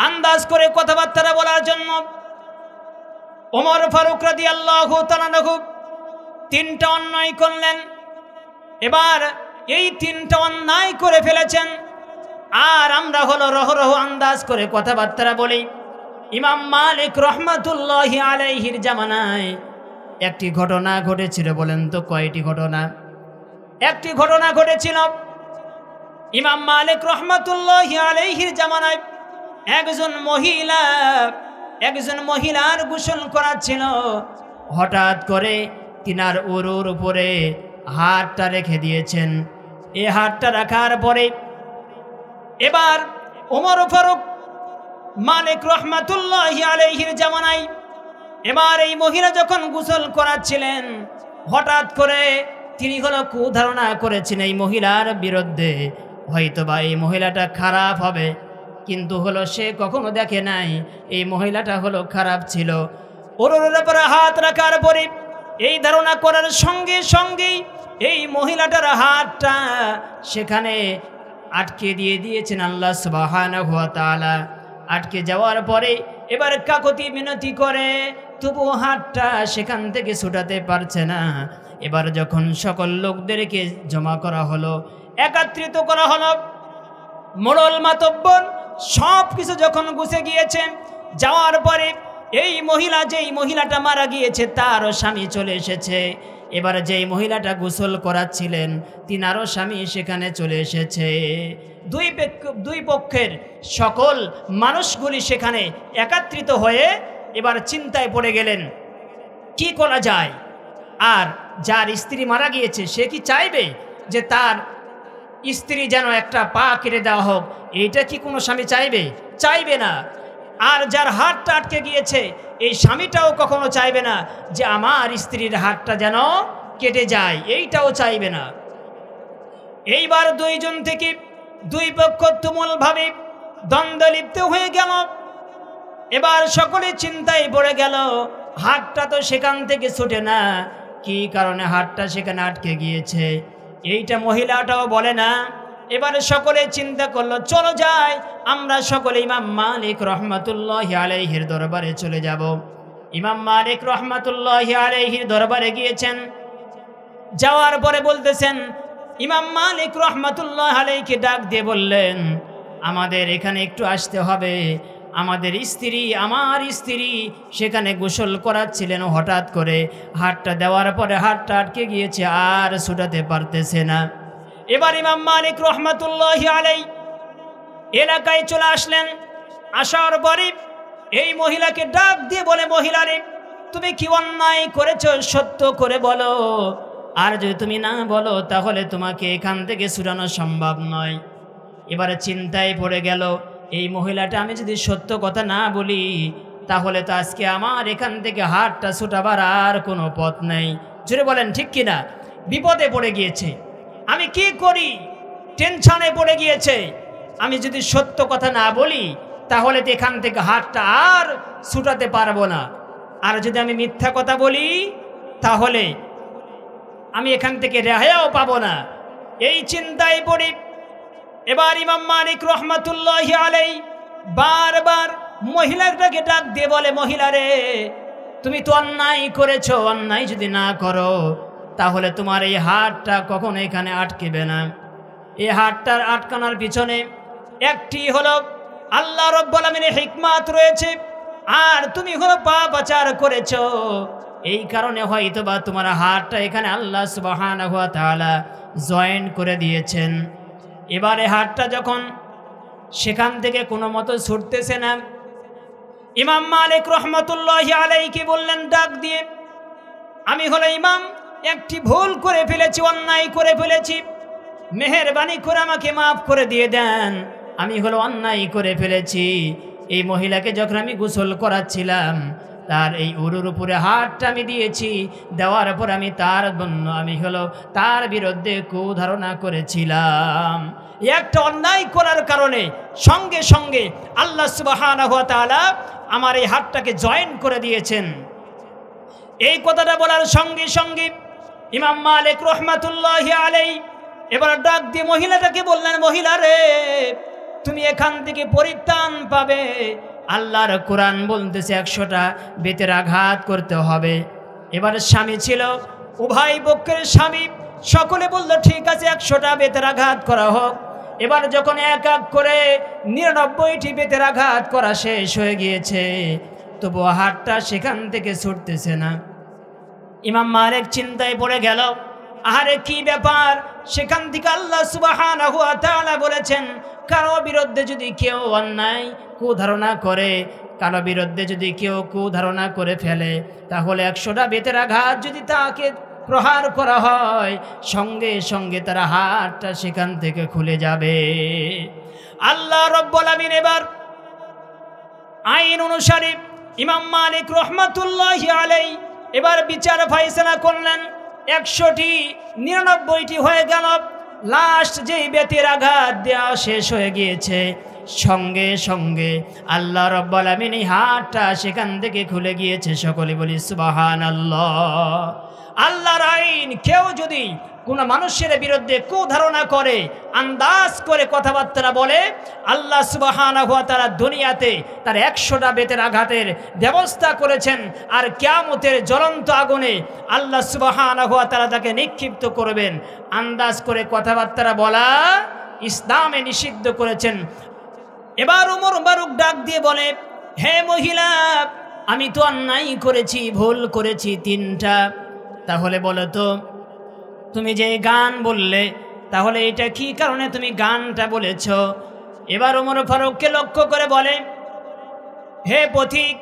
আন্দাজ করে কথাবার্তা বলার জন্য ওমর ফারুক রাদিয়াল্লাহু তাআলা আনহু 3টা অন্যায় করলেন। এবার এই 3টা অন্যায় করে ফেলেছেন আর আমরা হলো রহ আন্দাজ করে কথাবার্তা বলি। ইমাম মালিক রহমাতুল্লাহি আলাইহির জামানায় একটি ঘটনা ঘটেছিল। বলেন তো কয়টি ঘটনা? একটি ঘটনা ঘটেছিল। ইমাম মালিক রহমাতুল্লাহি আলাইহির জামানায় একজন মহিলার গোসল করাচ্ছিল। হঠাৎ করে তিনার উরুর উপরে হাতটা রেখে দিয়েছেন। এই হাতটা রাখার পরে এবার ওমর ফারুক মালিক রহমাতুল্লাহি আলাইহির জামানায় এবার এই মহিলা যখন গোসল করাচ্ছিলেন হঠাৎ করে তিনি হলো কুধারণা করেছেন এই মহিলার বিরুদ্ধে, হয়তোবা এই মহিলাটা খারাপ হবে, কিন্তু হলো সে কখনো দেখে নাই এই মহিলাটা হলো খারাপ ছিল। ওর উপরে হাত রাখার পরে এই ধারণা করার সঙ্গে সঙ্গেই এই মহিলাটার হাতটা সেখানে আটকে দিয়েছেন আল্লাহ সুবহানাহু ওয়া তাআলা। আটকে যাওয়ার পরে এবার কাকুতি মিনতি করে তবু হাতটা সেখান থেকে ছুটাতে পারছে না। এবার যখন সকল লোকদেরকে জমা করা হলো, একত্রিত করা হলো, মোড়ল মাতব্বর সব কিছু যখন গুছে গিয়েছে, যাওয়ার পরে এই মহিলাটা মারা গিয়েছে, তারও স্বামী চলে এসেছে। এবার যেই মহিলাটা গোসল করাচ্ছিলেন তিনারও স্বামী সেখানে চলে এসেছে। দুই পক্ষের সকল মানুষগুলি সেখানে একত্রিত হয়ে এবার চিন্তায় পড়ে গেলেন কি করা যায়। আর যার স্ত্রী মারা গিয়েছে সে কি চাইবে যে তার স্ত্রী যেন একটা পা কেটে দেওয়া হোক? এইটা কি কোনো স্বামী চাইবে? চাইবে না। আর যার হাতটা আটকে গিয়েছে এই স্বামীটাও কখনো চাইবে না যে আমার স্ত্রীর হাতটা যেন কেটে যায়, এইটাও চাইবে না। এইবার দুইজন থেকে দুই পক্ষ তুমুলভাবে দ্বন্দ্বে লিপ্ত হয়ে গেল। এবার সকলে চিন্তায় পড়ে গেল, হাতটা তো সেখান থেকে ছুটে না, কি কারণে হাতটা সেখানে আটকে গিয়েছে এইটা মহিলাটাও বলে না। এবারে সকলে চিন্তা করলো, চলো যাই আমরা সকলে ইমাম মালিক রহমাতুল্লাহি আলাইহির দরবারে চলে যাব। ইমাম মালিক রহমাতুল্লাহি আলাইহির দরবারে গিয়েছেন। যাওয়ার পরে বলতেছেন, ইমাম মালিক রহমাতুল্লাহি আলাইহিকে ডাক দিয়ে বললেন, আমাদের এখানে একটু আসতে হবে। আমাদের স্ত্রী, আমার স্ত্রী সেখানে গোসল করাচ্ছিলেন, হঠাৎ করে হাতটা দেওয়ার পরে হাতটা আটকে গিয়েছে, আর ছুটাতে পারতেছে না। এবার ইমাম মালিক রহমাতুল্লাহি আলাইহি এলাকায় চলে আসলেন। আসার পরে এই মহিলাকে ডাক দিয়ে বলে, মহিলারে তুমি কি অন্যায় করেছো সত্য করে বলো, আর যদি তুমি না বলো তাহলে তোমাকে এখান থেকে ছুটানো সম্ভব নয়। এবারে চিন্তায় পড়ে গেল, এই মহিলাটা আমি যদি সত্য কথা না বলি তাহলে তো আজকে আমার এখান থেকে হাতটা ছুটাবার আর কোনো পথ নেই। জোরে বলেন ঠিক কিনা? বিপদে পড়ে গিয়েছে, আমি কি করি, টেনশনে পড়ে গিয়েছে। আমি যদি সত্য কথা না বলি তাহলে তো এখান থেকে হাতটা আর ছুটাতে পারবো না, আর যদি আমি মিথ্যা কথা বলি তাহলে আমি এখান থেকে রেহাইও পাবো না। এই চিন্তায় পড়ি। এবার ইমাম মালিক রহমাতুল্লাহি আলাইহি বারবার মহিলাটাকে ডাক দিয়ে বলে, মহিলারে তুমি তো অন্যায় করেছো, অন্যায় যদি না করো তাহলে তোমার এই হাতটা কখনো এখানে আটকেবে না। এই হাতটার আটকানোর পিছনে একটি হলো আল্লাহ রাব্বুল আলামিনের হিকমত রয়েছে, আর তুমি হলো পাপাচার করেছো, এই কারণে হয়তো বা তোমার হাতটা এখানে আল্লাহ সুবহানাহু ওয়া তাআলা জয়েন করে দিয়েছেন। এবারে হাতটা যখন সেখান থেকে কোনো মতো ছুটতেছে না, ইমাম মালিক রহমাতুল্লাহি আলাইহি বললেন ডাক দিয়ে, আমি হলো ইমাম, একটি ভুল করে ফেলেছি, অন্যায় করে ফেলেছি, মেহেরবানি করে আমাকে মাফ করে দিয়ে দেন, আমি হলো অন্যায় করে ফেলেছি। এই মহিলাকে যখন আমি গোসল করাচ্ছিলাম তার এই উরুর উপরে হাতটা আমি দিয়েছি, দেওয়ার পর আমি তার বিরুদ্ধে কুধারণা করেছিলাম। একটা অন্যায় করার কারণে সঙ্গে সঙ্গে আল্লাহ সুবহানাহু ওয়া তাআলা আমার এই হাতটাকে জয়েন করে দিয়েছেন। এই কথাটা বলার সঙ্গে সঙ্গে ইমাম মালিক রহমাতুল্লাহি আলাইহি এবার ডাক দিয়ে মহিলাটাকে বললেন, মহিলা রে তুমি এখান থেকে পরিত্রাণ পাবে। আল্লাহর কোরআন বলতেছে 100টা বেতের আঘাত করতে হবে। এবার স্বামী ছিল, উভয় পক্ষের স্বামী সকলে বলল ঠিক আছে 100টা বেতের আঘাত করা হোক। এবার যখন এক এক করে 99টি বেতের আঘাত করা শেষ হয়ে গিয়েছে, তবু হাতটা সেখান থেকে ছুটতেছে না। ইমাম মালিক চিন্তায় পড়ে গেল, আরে কি ব্যাপার? সেখান থেকে আল্লাহ সুবহানাহু ওয়া তাআলা বলেছেন, কারো বিরুদ্ধে যদি কেউ অন্যায় কুধারণা করে, কারো বিরুদ্ধে যদি কেউ কুধারণা করে ফেলে, তাহলে 100টা বেতের আঘাত যদি তাকে প্রহার করা হয়, সঙ্গে সঙ্গে তার হাতটা সেখান থেকে খুলে যাবে। আল্লাহ রাব্বুল আলামিন এবার আইন অনুসারে ইমাম মালিক রহমাতুল্লাহি আলাইহি এবার বিচার ফায়সালা করলেন। 100টি 99টি হয়ে গেল। লাস্ট যেই বেতের আঘাত দেওয়া শেষ হয়ে গিয়েছে, সঙ্গে সঙ্গে আল্লাহ রাব্বুল আলামিন এই হাতটা সেখান থেকে খুলে গিয়েছে। সকলে বলি সুবহানাল্লাহ। আল্লাহর আইন, কেউ যদি কোনো মানুষের বিরুদ্ধে কুধারণা করে, আন্দাজ করে কথাবার্তা বলে, আল্লাহ সুবহানাহু ওয়া তাআলা দুনিয়াতে তার 100টা বেতের আঘাতের ব্যবস্থা করেছেন, আর কিয়ামতের জ্বলন্ত আগুনে আল্লাহ সুবহানাহু ওয়া তাআলা তাকে নিক্ষিপ্ত করবেন। আন্দাজ করে কথাবার্তা বলা ইসলামে নিষিদ্ধ করেছেন। এবার ওমর ফারুক ডাক দিয়ে বলে, হে মহিলা, আমি তো অন্যায় করেছি, ভুল করেছি 3টা। তাহলে বলো তো, তুমি যে গান বললে, তাহলে এটা কি কারণে তুমি গানটা বলেছ? এবার ওমর ফারুককে লক্ষ্য করে বলে, হে পথিক,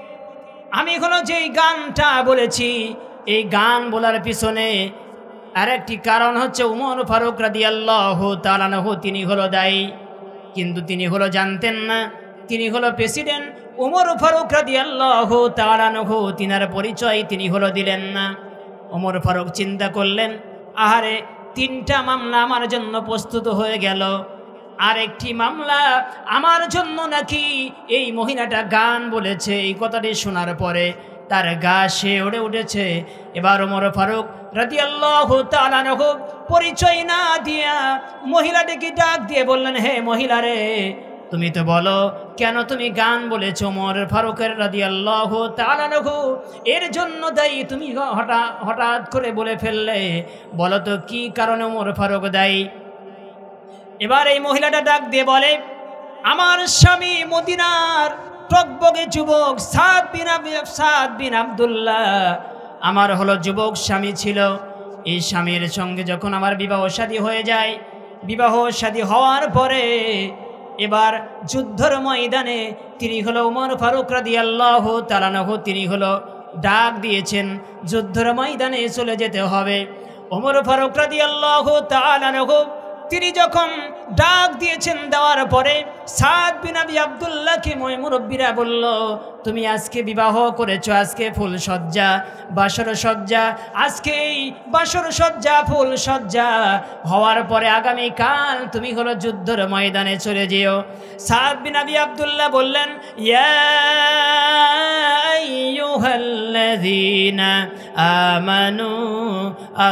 আমি হলো যেই গানটা বলেছি, এই গান বলার পিছনে আরেকটি কারণ হচ্ছে ওমর ফারুক রাদিয়াল্লাহু তাআলা আনহু তিনি হলো দায়ী। কিন্তু তিনি হলো জানতেন না তিনি হলো প্রেসিডেন্ট। ওমর ফারুক রাদিয়াল্লাহু তাআলা আনহু তিনার পরিচয় তিনি হলো দিলেন না। ওমর ফারুক চিন্তা করলেন, আহারে, 3টা মামলা আমার জন্য প্রস্তুত হয়ে গেল, আর একটি মামলা আমার জন্য নাকি এই মহিলাটা গান বলেছে। এই কথাটি শোনার পরে তার গা শিউরে উঠেছে। এবার ওমর ফারুক রাদিয়াল্লাহু তাআলা আনহু পরিচয় না দিয়া মহিলাটিকে ডাক দিয়ে বললেন, হে মহিলা রে, তুমি তো বলো কেন তুমি গান বলেছো? ওমর ফারুকের রাদিয়াল্লাহু তাআলা আনহু এর জন্য দায়ী, তুমি হঠাৎ করে বলে ফেললে, বলো তো কি কারণে ওমর ফারুক দায়ী? এবার এই মহিলাটা ডাক দিয়ে বলে, আমার স্বামী মদিনার টকবগে যুবক সাদ বিন আব্দুল্লাহ আমার হলো যুবক স্বামী ছিল। এই স্বামীর সঙ্গে যখন আমার বিবাহ শাদী হয়ে যায়, বিবাহ শাদী হওয়ার পরে এবার যুদ্ধের ময়দানে তিনি হলো ওমর ফারুক রাদিয়াল্লাহু তাআলা আনহু তিনি হলো ডাক দিয়েছেন যুদ্ধের ময়দানে চলে যেতে হবে। ওমর ফারুক রাদিয়াল্লাহু তাআলা আনহু তিনি যখন ডাক দিয়েছেন, দেওয়ার পরে সাদ বিন আবি আব্দুল্লাহকে মুরব্বীরা বলল, তুমি আজকে বিবাহ করেছো, আজকে ফুল সজ্জা বাসর সজ্জা, আজকে এই বাসর সজ্জা ফুল সজ্জা হওয়ার পরে আগামীকাল তুমি হলো যুদ্ধের ময়দানে চলে যেও। সাদ বিন আবি আব্দুল্লাহ বললেন, ইয়া আইয়ুহাল্লাযীনা আমানু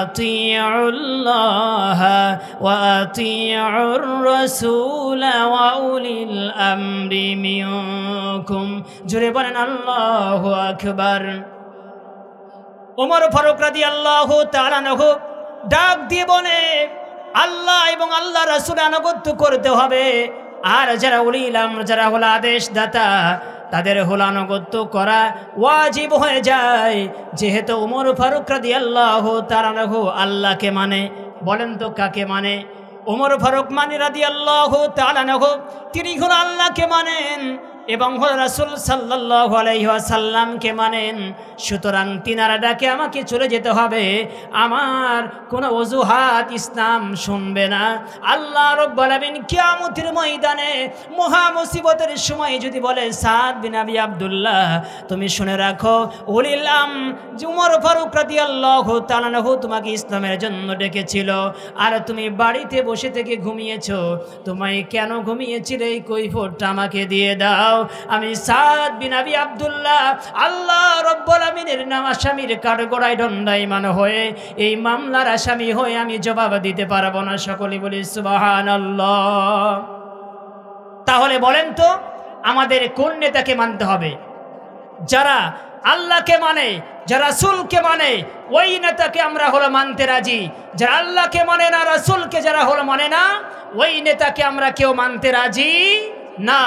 আতিউল্লাহা ওয়া আতিউর রাসূলা ওয়া উলিল আমরি মিনকুম। জোরে বলেন আল্লাহু আকবার। ওমর ফারুক রাদিয়াল্লাহু তাআলা আনহু ডাক দিয়ে বলে, আল্লাহ এবং আল্লাহ রাসূলের আনুগত্য করতে হবে, আর যারা উলিল আমর, যারা হলো আদেশদাতা, তাদের হলো আনুগত্য করা ওয়াজিব হয়ে যায়। যেহেতু ওমর ফারুক রাদিয়াল্লাহু তাআলা আনহু আল্লাহকে মানে, বলেন তো কাকে মানে? ওমর ফারুক মানে রাদিয়াল্লাহু তাআলা আনহু তিনি হলো আল্লাহকে মানেন এবং রাসূল সাল্লাল্লাহু আলাইহি ওয়াসাল্লামকে মানেন। সুতরাং তিনারা ডাকে আমাকে চলে যেতে হবে, আমার কোনো অজুহাত ইসলাম শুনবে না। আল্লাহ রাব্বুল আলামিন কিয়ামতের ময়দানে মহা মুসিবতের সময় যদি বলে, সাদ বিন আবি আব্দুল্লাহ তুমি শুনে রাখো, উলিল ওমর ফারুক রাদিয়াল্লাহু তাআলা আনহু তোমাকে ইসলামের জন্য ডেকেছিল, আর তুমি বাড়িতে বসে থেকে ঘুমিয়েছো, তোমায় কেন ঘুমিয়েছিলে এই কৈফিয়তটা আমাকে দিয়ে দাও। আমি সাদ বিন আবি আব্দুল্লাহ আল্লাহ রাব্বুল আমিনের নাম আসামির কাঠগড়ায় দণ্ডায়মান হয়ে এই মামলার আসামি হয়ে আমি জবাব দিতে পারবো না। সকলে বলি সুবহানাল্লাহ। তাহলে বলেন তো আমাদের কোন নেতাকে মানতে হবে? যারা আল্লাহকে মানে, যারা রাসূলকে মানে, ওই নেতাকে আমরা হলো মানতে রাজি। যারা আল্লাহকে মানে না, রাসূলকে যারা হলো মানে না, ওই নেতাকে আমরা কেউ মানতে রাজি না।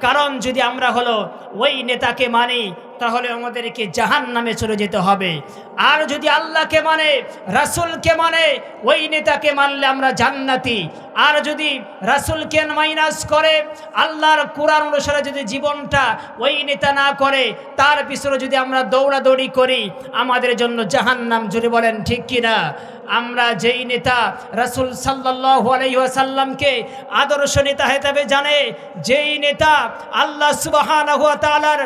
কারণ যদি আমরা হলো ওই নেতাকে মানি, তাহলে আমাদেরকে জাহান্নামে চলে যেতে হবে। আর যদি আল্লাহকে মানে, রাসূলকে মানে, ওই নেতাকে মানলে আমরা জান্নাতি। আর যদি রাসূলকে মাইনাস করে, আল্লাহর কোরআন অনুসারে যদি জীবনটা ওই নেতা না করে, তার পিছনে যদি আমরা দৌড়াদৌড়ি করি, আমাদের জন্য জাহান্নাম। জুড়ে বলেন ঠিক কিনা? আমরা যেই নেতা রাসূল সাল্লাল্লাহু আলাইহি ওয়াসাল্লামকে আদর্শ নেতা হিসেবে জানে, যেই নেতা আল্লাহ সুবহানাহু ওয়া তাআলার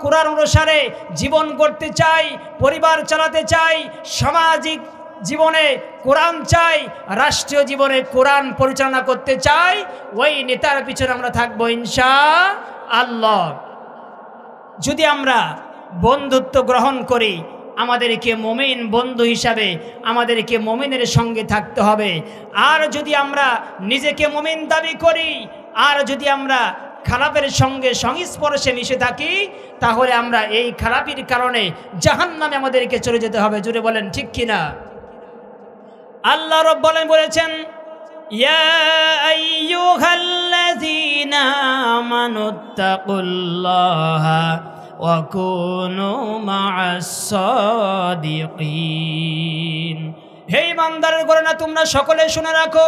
কোরআন অনুসারে জীবন গড়তে চাই, পরিবার চালাতে চাই, সামাজিক জীবনে কোরআন চাই, রাষ্ট্রীয় জীবনে কোরআন পরিচালনা করতে চাই, ওই নেতার পিছনে আমরা থাকবো ইনশাআল্লাহ। যদি আমরা বন্ধুত্ব গ্রহণ করি, আমাদেরকে মুমিন বন্ধু হিসাবে আমাদেরকে মুমিনের সঙ্গে থাকতে হবে। আর যদি আমরা নিজেকে মুমিন দাবি করি, আর যদি আমরা খারাপের সঙ্গে সংস্পর্শে মিশে থাকি, তাহলে আমরা এই খারাপের কারণে জাহান্নামে আমাদেরকে চলে যেতে হবে। জুড়ে বলেন ঠিক কিনা? আল্লাহ রাব্বুল আলামিন বলেছেন, ইয়া আইয়ুহাল্লাযীনা আমানুত্তাকুল্লাহা ওয়াকুনু মা'আস সাদিকিন। হে ইমানদারের ঘরানা, তোমরা সকলে শুনে রাখো,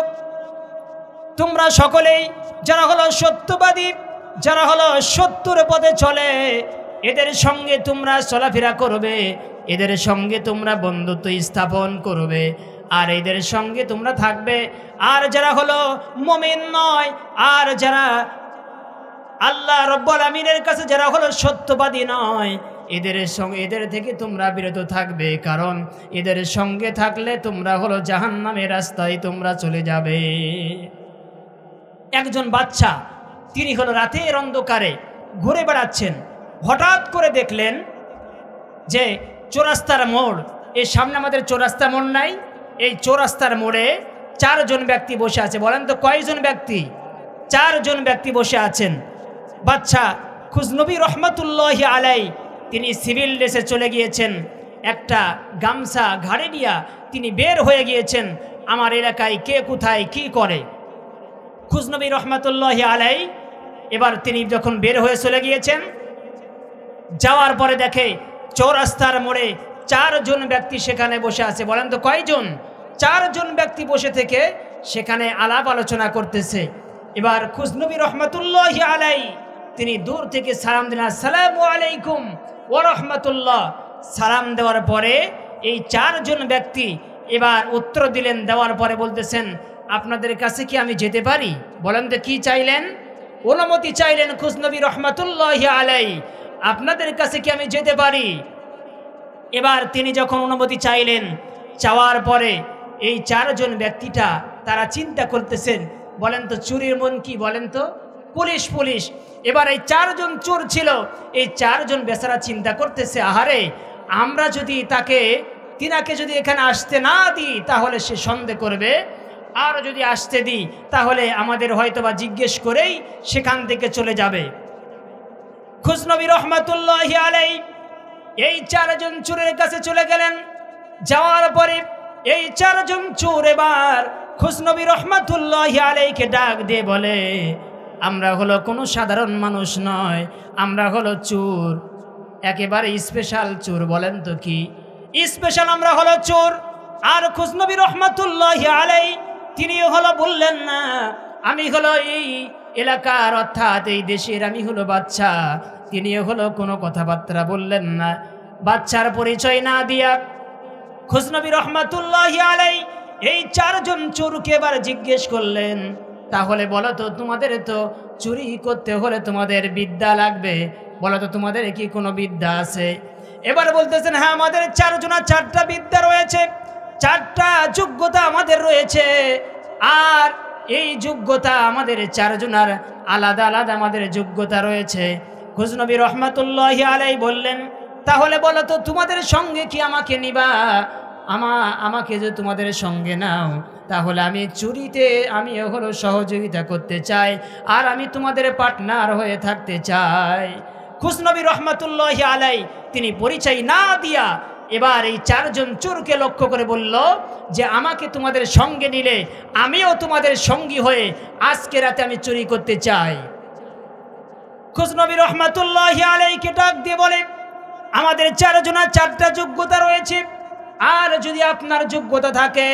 তোমরা সকলেই যারা হলো সত্যবাদী, যারা হলো সত্যের পথে চলে, এদের সঙ্গে তোমরা চলাফেরা করবে, এদের সঙ্গে তোমরা বন্ধুত্ব স্থাপন করবে, আর এদের সঙ্গে তোমরা থাকবে। আর যারা হলো মুমিন নয়, আর যারা আল্লাহ রাব্বুল আমিনের কাছে যারা হলো সত্যবাদী নয়, এদের থেকে তোমরা বিরত থাকবে, কারণ এদের সঙ্গে থাকলে তোমরা হলো জাহান্নামের রাস্তায় তোমরা চলে যাবে। একজন বাচ্চা, তিনি হলো রাতের অন্ধকারে ঘুরে বেড়াচ্ছেন, হঠাৎ করে দেখলেন যে চৌরাস্তার মোড়, এই সামনে আমাদের চৌরাস্তা মোড় নাই, এই চৌরাস্তার মোড়ে 4 জন ব্যক্তি বসে আছে। বলেন তো কয়জন ব্যক্তি? 4 জন ব্যক্তি বসে আছেন। বাচ্চা খুজনবী রহমতুল্লাহি আলাই তিনি সিভিল ড্রেসে চলে গিয়েছেন, একটা গামছা ঘাড়ে নিয়ে তিনি বের হয়ে গিয়েছেন, আমার এলাকায় কে কোথায় কি করে। খুজনবী রহমতুল্লাহি আলাই এবার তিনি যখন বের হয়ে চলে গিয়েছেন, যাওয়ার পরে দেখে চৌরাস্তার মোড়ে 4 জন ব্যক্তি সেখানে বসে আছে। বলেন তো কয়জন? 4 জন ব্যক্তি বসে থেকে সেখানে আলাপ আলোচনা করতেছে। এবার খুজনবী রহমতুল্লাহি আলাই তিনি দূর থেকে সালাম দিলেন, আসসালামু আলাইকুম ওয়া রাহমাতুল্লাহ। সালাম দেওয়ার পরে এই 4 জন ব্যক্তি এবার উত্তর দিলেন, দেওয়ার পরে বলতেছেন, আপনাদের কাছে কি আমি যেতে পারি? বলেন তো কি চাইলেন? অনুমতি চাইলেন খুজনবী রহমতুল্লাহি আলাই, আপনাদের কাছে কি আমি যেতে পারি? এবার তিনি যখন অনুমতি চাইলেন, চাওয়ার পরে এই 4 জন ব্যক্তিটা তারা চিন্তা করতেছেন, বলেন তো চুরির মন কি? বলেন তো পুলিশ পুলিশ। এবার এই 4 জন চোর ছিল, এই 4 জন বেচারা চিন্তা করতেছে, আহারে আমরা যদি তিনাকে যদি এখানে আসতে না দিই তাহলে সে সন্দেহ করবে, আর যদি আসতে দিই তাহলে আমাদের হয়তোবা জিজ্ঞেস করেই সেখান থেকে চলে যাবে। খুজনবী রহমতুল্লাহি আলাই এই 4 জন চোরের কাছে চলে গেলেন। যাওয়ার পরে এই 4 জন চোর এবার খুজনবী রহমতুল্লাহি আলাইকে ডাক দিয়ে বলে, আমরা হলো কোনো সাধারণ মানুষ নয়, আমরা হলো চোর, একেবারে স্পেশাল চোর। বলেন তো কি স্পেশাল? আমরা হলো চোর। আর খুজনবী রহমতুল্লাহি আলাই তিনিও হলো বললেন, না আমি হলো এই এলাকার অর্থাৎ এই দেশের, আমি হলো বাচ্চা। তিনিও হলো কোনো কথাবার্তা বললেন না। বাচ্চার পরিচয় না দিয়া খুজনবী রহমতুল্লাহি আলাই এই 4 জন চোরকে এবার জিজ্ঞেস করলেন, তাহলে বলো তো তোমাদের তো চুরি করতে হলে তোমাদের বিদ্যা লাগবে, বলো তো তোমাদের কি কোনো বিদ্যা আছে? এবার বলতেছেন, হ্যাঁ আমাদের 4 জনের 4টা বিদ্যা রয়েছে, 4টা যোগ্যতা আমাদের রয়েছে, আর এই যোগ্যতা আমাদের 4 জনের আলাদা আলাদা আমাদের যোগ্যতা রয়েছে। খুজনবী রহমতুল্লাহি আলাই বললেন, তাহলে বলো তো তোমাদের সঙ্গে কি আমাকে নিবা? আমাকে যদি তোমাদের সঙ্গে নাও তাহলে আমি চুরিতে আমি হলো সহযোগিতা করতে চাই, আর আমি তোমাদের পার্টনার হয়ে থাকতে চাই। খুজনবী রহমতুল্লাহি আলাই তিনি পরিচয় না দিয়া এবার এই 4 জন চোরকে লক্ষ্য করে বলল যে আমাকে তোমাদের সঙ্গে নিলে আমিও তোমাদের সঙ্গী হয়ে আজকে রাতে আমি চুরি করতে চাই। খুজনবী রহমতুল্লাহি আলাইকে ডাক দিয়ে বলে, আমাদের 4 জনের 4টা যোগ্যতা রয়েছে, আর যদি আপনার যোগ্যতা থাকে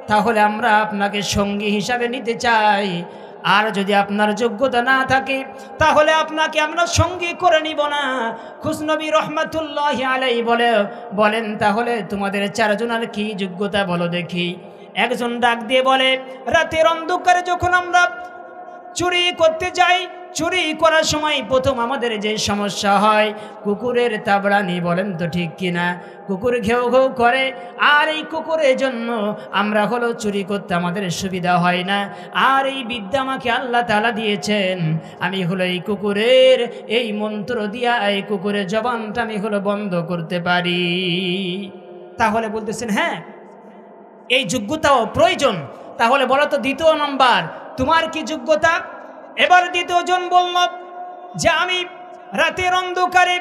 তাহলে আমরা আপনাকে সঙ্গী হিসাবে নিতে চাই, আর যদি আপনার যোগ্যতা না থাকে তাহলে আপনাকে আমরা সঙ্গী করে নিব না। খুজনবী রহমতুল্লাহি আলাই বলেন তাহলে তোমাদের 4 জনের কি যোগ্যতা বলো দেখি। একজন ডাক দিয়ে বলে, রাতের অন্ধকারে যখন আমরা চুরি করতে যাই, চুরি করার সময় প্রথম আমাদের যে সমস্যা হয় কুকুরের তাবড়ানি। বলেন তো ঠিক কিনা? কুকুর ঘেউ ঘেউ করে, আর এই কুকুরের জন্য আমরা হলো চুরি করতে আমাদের সুবিধা হয় না। আর এই বিদ্যা আমাকে আল্লাহ তাআলা দিয়েছেন, আমি হলো এই কুকুরের এই মন্ত্র দিয়া এই কুকুরের জবানটা আমি হলো বন্ধ করতে পারি। তাহলে বলতেছেন, হ্যাঁ এই যোগ্যতাও প্রয়োজন। তাহলে বলো তো 2 নম্বর তোমার কি যোগ্যতা? এবার 2 জন বলল যে আমি রাতের অন্ধকারে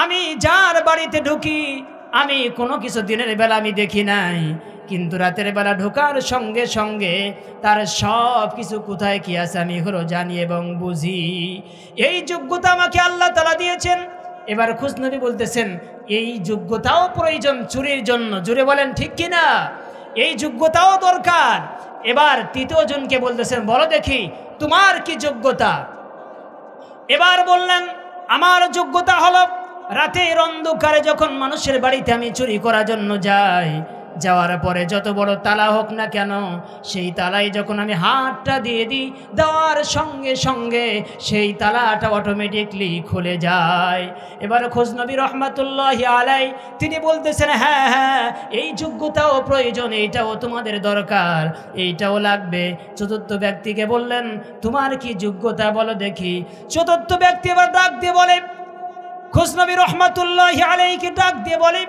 আমি যার বাড়িতে ঢুকি আমি কোনো কিছু দিনের বেলা আমি দেখি নাই, কিন্তু রাতের বেলা ঢোকার সঙ্গে সঙ্গে তার সব কিছু কোথায় কি আছে আমি হলো জানি এবং বুঝি। এই যোগ্যতা আমাকে আল্লাহ তাআলা দিয়েছেন। এবার খুশনবী বলতেছেন এই যোগ্যতাও প্রয়োজন চুরির জন্য, জুড়ে বলেন ঠিক কিনা, এই যোগ্যতাও দরকার। এবার তৃতীয় জনকে বলতেছেন বলো দেখি তোমার কি যোগ্যতা। এবার বললেন আমার যোগ্যতা হলো রাতের অন্ধকারে যখন মানুষের বাড়িতে আমি চুরি করার জন্য যাই, যাওয়ার পরে যত বড় তালা হোক না কেন সেই তালাই যখন আমি হাতটা দিয়ে দিই, দেওয়ার সঙ্গে সঙ্গে সেই তালাটা অটোমেটিকলি খুলে যায়। এবার খুশনবী রহমাতুল্লাহি আলাই তিনি বলতেছেন হ্যাঁ হ্যাঁ এই যোগ্যতাও প্রয়োজন, এইটাও তোমাদের দরকার, এইটাও লাগবে। চতুর্থ ব্যক্তিকে বললেন তোমার কি যোগ্যতা বলো দেখি। চতুর্থ ব্যক্তি এবার ডাক দিয়ে বলে, খুশনবী রহমাতুল্লাহি আলাইকে ডাক দিয়ে বলে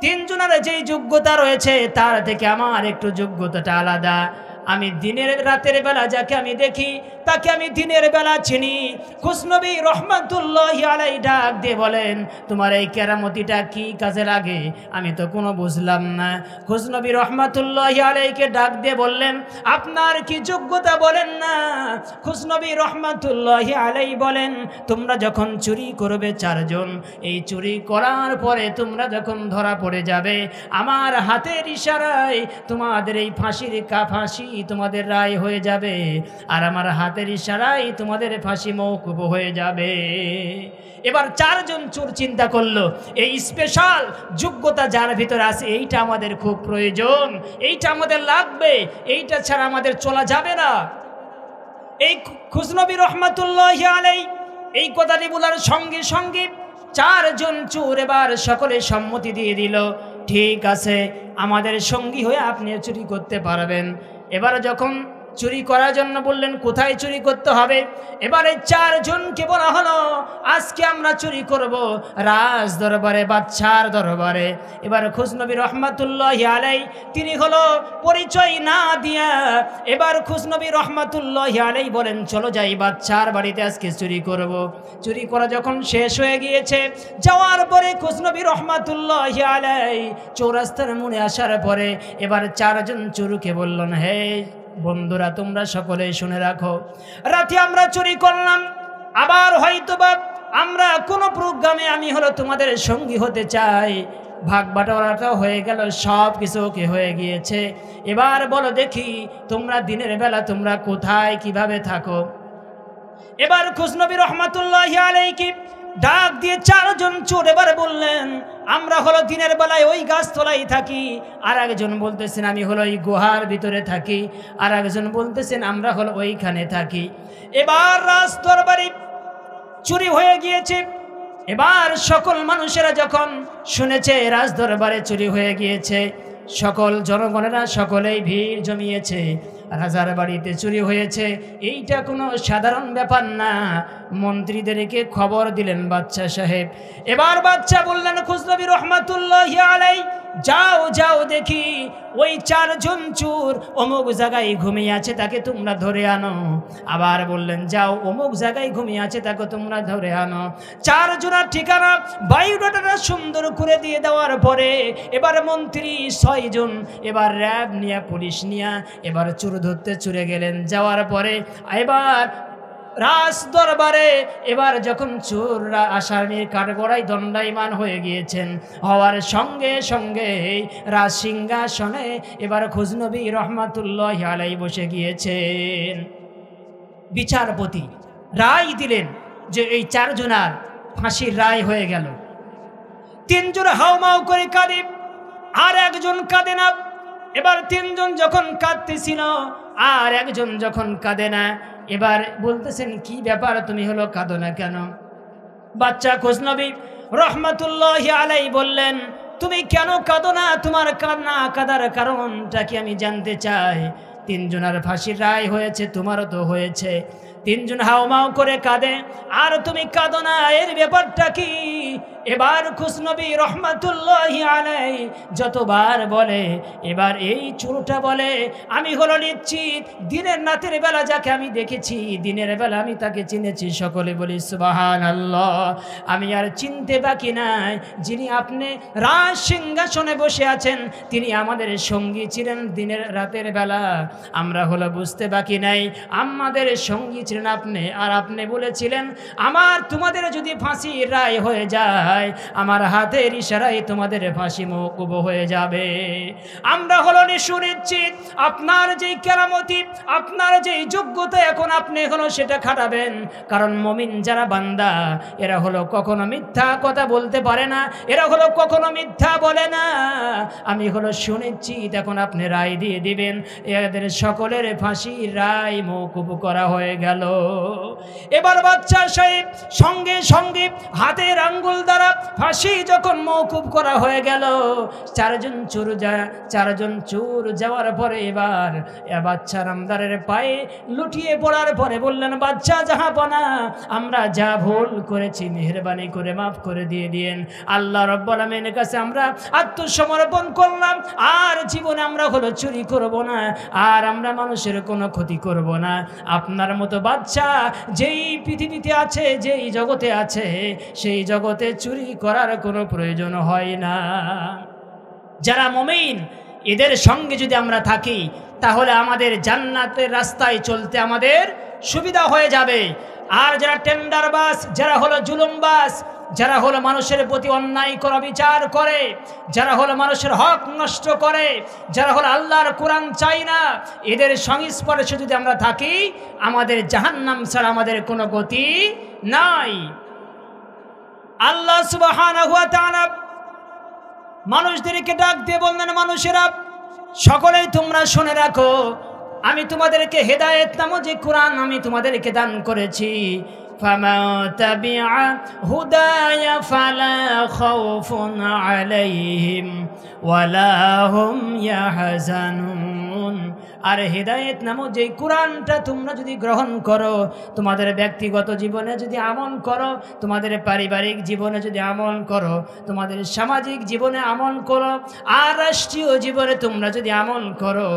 তিনজনের যেই যোগ্যতা রয়েছে তার থেকে আমার একটু যোগ্যতাটা আলাদা। আমি দিনের রাতের বেলা যাকে আমি দেখি তাকে আমি দিনের বেলা চিনি। খুশনবী রহমাতুল্লাহি আলাইহি ডাক দিয়ে বলেন তোমার এই কেরামতিটা কি কাজে লাগে, আমি তো কোনো বুঝলাম না। খুশনবী রহমাতুল্লাহি আলাইহিকে ডাক দিয়ে বললেন আপনার কি যোগ্যতা বলেন না। খুশনবী রহমাতুল্লাহি আলাইহি বলেন তোমরা যখন চুরি করবে চারজন, এই চুরি করার পরে তোমরা যখন ধরা পড়ে যাবে আমার হাতের ইশারায় তোমাদের এই ফাঁসির ফাঁসি তোমাদের রায় হয়ে যাবে, আর আমার হাতের ইশারায় তোমাদের ফাঁসি মওকুফ হয়ে যাবে। এবার চারজন চোর চিন্তা করলো এই স্পেশাল যোগ্যতা যার ভিতরে আছে এইটা আমাদের খুব প্রয়োজন, এইটা আমাদের লাগবে, এইটা ছাড়া আমাদের চলা যাবে না। এই খুশনবী রহমাতুল্লাহি আলাইহি এই কথাটি বলার সঙ্গে সঙ্গে চারজন চোর এবার সকলে সম্মতি দিয়ে দিল ঠিক আছে আমাদের সঙ্গী হয়ে আপনি চুরি করতে পারবেন। এবার যখন চুরি করার জন্য বললেন কোথায় চুরি করতে হবে, এবারে চারজনকে বলা হলো আজকে আমরা চুরি করব রাজ দরবারে, বাদশার দরবারে। এবার খুশনবী রহমাতুল্লাহি আলাইহি তিনি হলো পরিচয় না দিয়া এবার খুশনবী রহমাতুল্লাহি আলাইহি বলেন চলো যাই বাদশার বাড়িতে আজকে চুরি করব। চুরি করা যখন শেষ হয়ে গিয়েছে যাওয়ার পরে খুশনবী রহমাতুল্লাহি আলাইহি চৌরাস্তার মোড়ে আসার পরে এবার চারজন চোরকে বললেন হে বন্ধুরা তোমরা সকলে শুনে রাখো, রাতে আমরা চুরি করলাম, আবার হয়তোবা আমরা কোনো প্রোগ্রামে আমি হলো তোমাদের সঙ্গী হতে চাই, ভাগ বাটোয়ারাটাও হয়ে গেল, সব কিছু ওকে হয়ে গিয়েছে। এবার বলো দেখি তোমরা দিনের বেলা তোমরা কোথায় কিভাবে থাকো। এবার খুশনবী রহমাতুল্লাহি আলাইহি ডাক দিয়ে চারজন চোর এবার বললেন আমরা হলো দিনের বেলায় ওই গাছতলায় থাকি, আর একজন বলতেছেন আমি হলো ওই গুহার ভিতরে থাকি, আর একজন বলতেছেন আমরা হলো ওইখানে থাকি। এবার রাজ দরবারে চুরি হয়ে গিয়েছে। এবার সকল মানুষেরা যখন শুনেছে রাজ দরবারে চুরি হয়ে গিয়েছে সকল জনগণেরা সকলেই ভিড় জমিয়েছে, রাজার বাড়িতে চুরি হয়েছে, এইটা কোনো সাধারণ ব্যাপার না। মন্ত্রীদেরকে খবর দিলেন বাদশা সাহেব। এবার বাদশা বললেন খুশনবী রহমাতুল্লাহি আলাইহি যাও যাও দেখি ওই চারজন চোর অমুক জায়গায় ঘুমিয়ে আছে তাকে তোমরা ধরে আনো। আবার বললেন যাও অমুক জায়গায় ঘুমিয়ে আছে তাকে তোমরা ধরে আনো। চারজনের ঠিকানা বায়োডাটাটা সুন্দর করে দিয়ে দেওয়ার পরে এবার মন্ত্রী 6 জন এবার র্যাব নিয়ে পুলিশ নিয়ে এবার চোর ধরতে চলে গেলেন। যাওয়ার পরে এবার রাজ দরবারে এবার যখন চোররা আসামির কাঠগড়ায় দণ্ডায়মান হয়ে গিয়েছেন, হওয়ার সঙ্গে সঙ্গে রাজ সিংহাসনে এবার খুশনবী রহমাতুল্লাহি আলাইহি বসে গিয়েছেন। বিচারপতি রায় দিলেন যে এই চারজনার ফাঁসির রায় হয়ে গেল। 3 জন হাউমাউ করে কাঁদে, আর একজন কাঁদে না। এবার 3 জন যখন কাঁদতেছিল আর একজন যখন কাঁদে না, এবার বলতেছেন কি ব্যাপার তুমি হলো কাঁদো না কেন? বাচ্চা খুশনবী রহমাতুল্লাহি আলাইহি বললেন তুমি কেন কাঁদো না, তোমার কান্না কাঁদার কারণটা কি আমি জানতে চাই। 3 জনের ফাঁসির রায় হয়েছে, তোমারও তো হয়েছে। 3 জন হাউমাউ করে কাঁদে আর তুমি কাঁদো না, এর ব্যাপারটা কি? এবার খুশনবী রহমাতুল্লাহি আলাইহি যতবার বলে এবার এই চোরটা বলে আমি হলো নিশ্চিত দিনের রাতের বেলা যাকে আমি দেখেছি দিনের বেলা আমি তাকে চিনেছি। সকলে বলি সুবহানাল্লাহ। আমি আর চিনতে বাকি নাই, যিনি আপনি রাজ সিংহাসনে বসে আছেন তিনি আমাদের সঙ্গী ছিলেন দিনের রাতের বেলা। আমরা হলো বুঝতে বাকি নাই আমাদের সঙ্গী দিয়েছিলেন আপনি, আর আপনি বলেছিলেন আমার তোমাদের যদি ফাঁসির রায় হয়ে যায় আমার হাতের ইশারায় তোমাদের ফাঁসি মওকুফ হয়ে যাবে। আমরা হলো সুনিশ্চিত আপনার যেই কেরামতি, আপনার যেই যোগ্যতা এখন আপনি হলো সেটা খাটাবেন, কারণ মুমিন যারা বান্দা এরা হলো কখনো মিথ্যা কথা বলতে পারে না, এরা হলো কখনো মিথ্যা বলে না। আমি হলো সুনিশ্চিত এখন আপনি রায় দিয়ে দিবেন, এদের সকলের ফাঁসির রায় মওকুফ করা হয়ে গেল। এবার বাদশা সাহেব সঙ্গে সঙ্গে হাতের আঙ্গুল দ্বারা ফাঁসি যখন মওকুফ করা হয়ে গেল, চারজন চোর যাওয়ার পরে এবার বাদশা নামদারের পায়ে লুটিয়ে পড়ার পরে বললেন, বাদশা জাহাপনা আমরা যা ভুল করেছি মেহেরবানি করে মাফ করে দিয়ে দিয়েন। আল্লাহ রাব্বুল আলামিনের কাছে আমরা আত্মসমর্পণ করলাম, আর জীবনে আমরা হলো চুরি করব না, আর আমরা মানুষের কোনো ক্ষতি করব না। আপনার মতো বাদশা যেই পৃথিবীতে আছে, যেই জগতে আছে, সেই জগতে চুরি করার কোনো প্রয়োজন হয় না। যারা মুমিন এদের সঙ্গে যদি আমরা থাকি তাহলে আমাদের জান্নাতের রাস্তায় চলতে আমাদের সুবিধা হয়ে যাবে। আর যারা টেন্ডারবাজ, যারা হলো জুলুমবাজ, যারা হলো মানুষের প্রতি অন্যায় করা বিচার করে, যারা হলো মানুষের হক নষ্ট করে, যারা হলো আল্লাহর কোরআন চাই না, এদের সংস্পর্শে যদি আমরা থাকি আমাদের জাহান্নাম ছাড়া আমাদের কোনো গতি নাই। আল্লাহ সুবহানাহু ওয়া তাআলা মানুষদেরকে ডাক দিয়ে বললেন, মানুষেরা সকলেই তোমরা শুনে রাখো, আমি তোমাদেরকে হেদায়েত নামক যে কোরআন আমি তোমাদেরকে দান করেছি। ফামান তাবিআ হুদায়া ফালা খাউফুন আলাইহিম ওয়ালা হুম ইয়াহজানুন। আর হেদায়েত নামক যে কোরআনটা তোমরা যদি গ্রহণ করো, তোমাদের ব্যক্তিগত জীবনে যদি আমল করো, তোমাদের পারিবারিক জীবনে যদি আমল করো, তোমাদের সামাজিক জীবনে আমল করো, আর রাষ্ট্রীয় জীবনে তোমরা যদি আমল করো,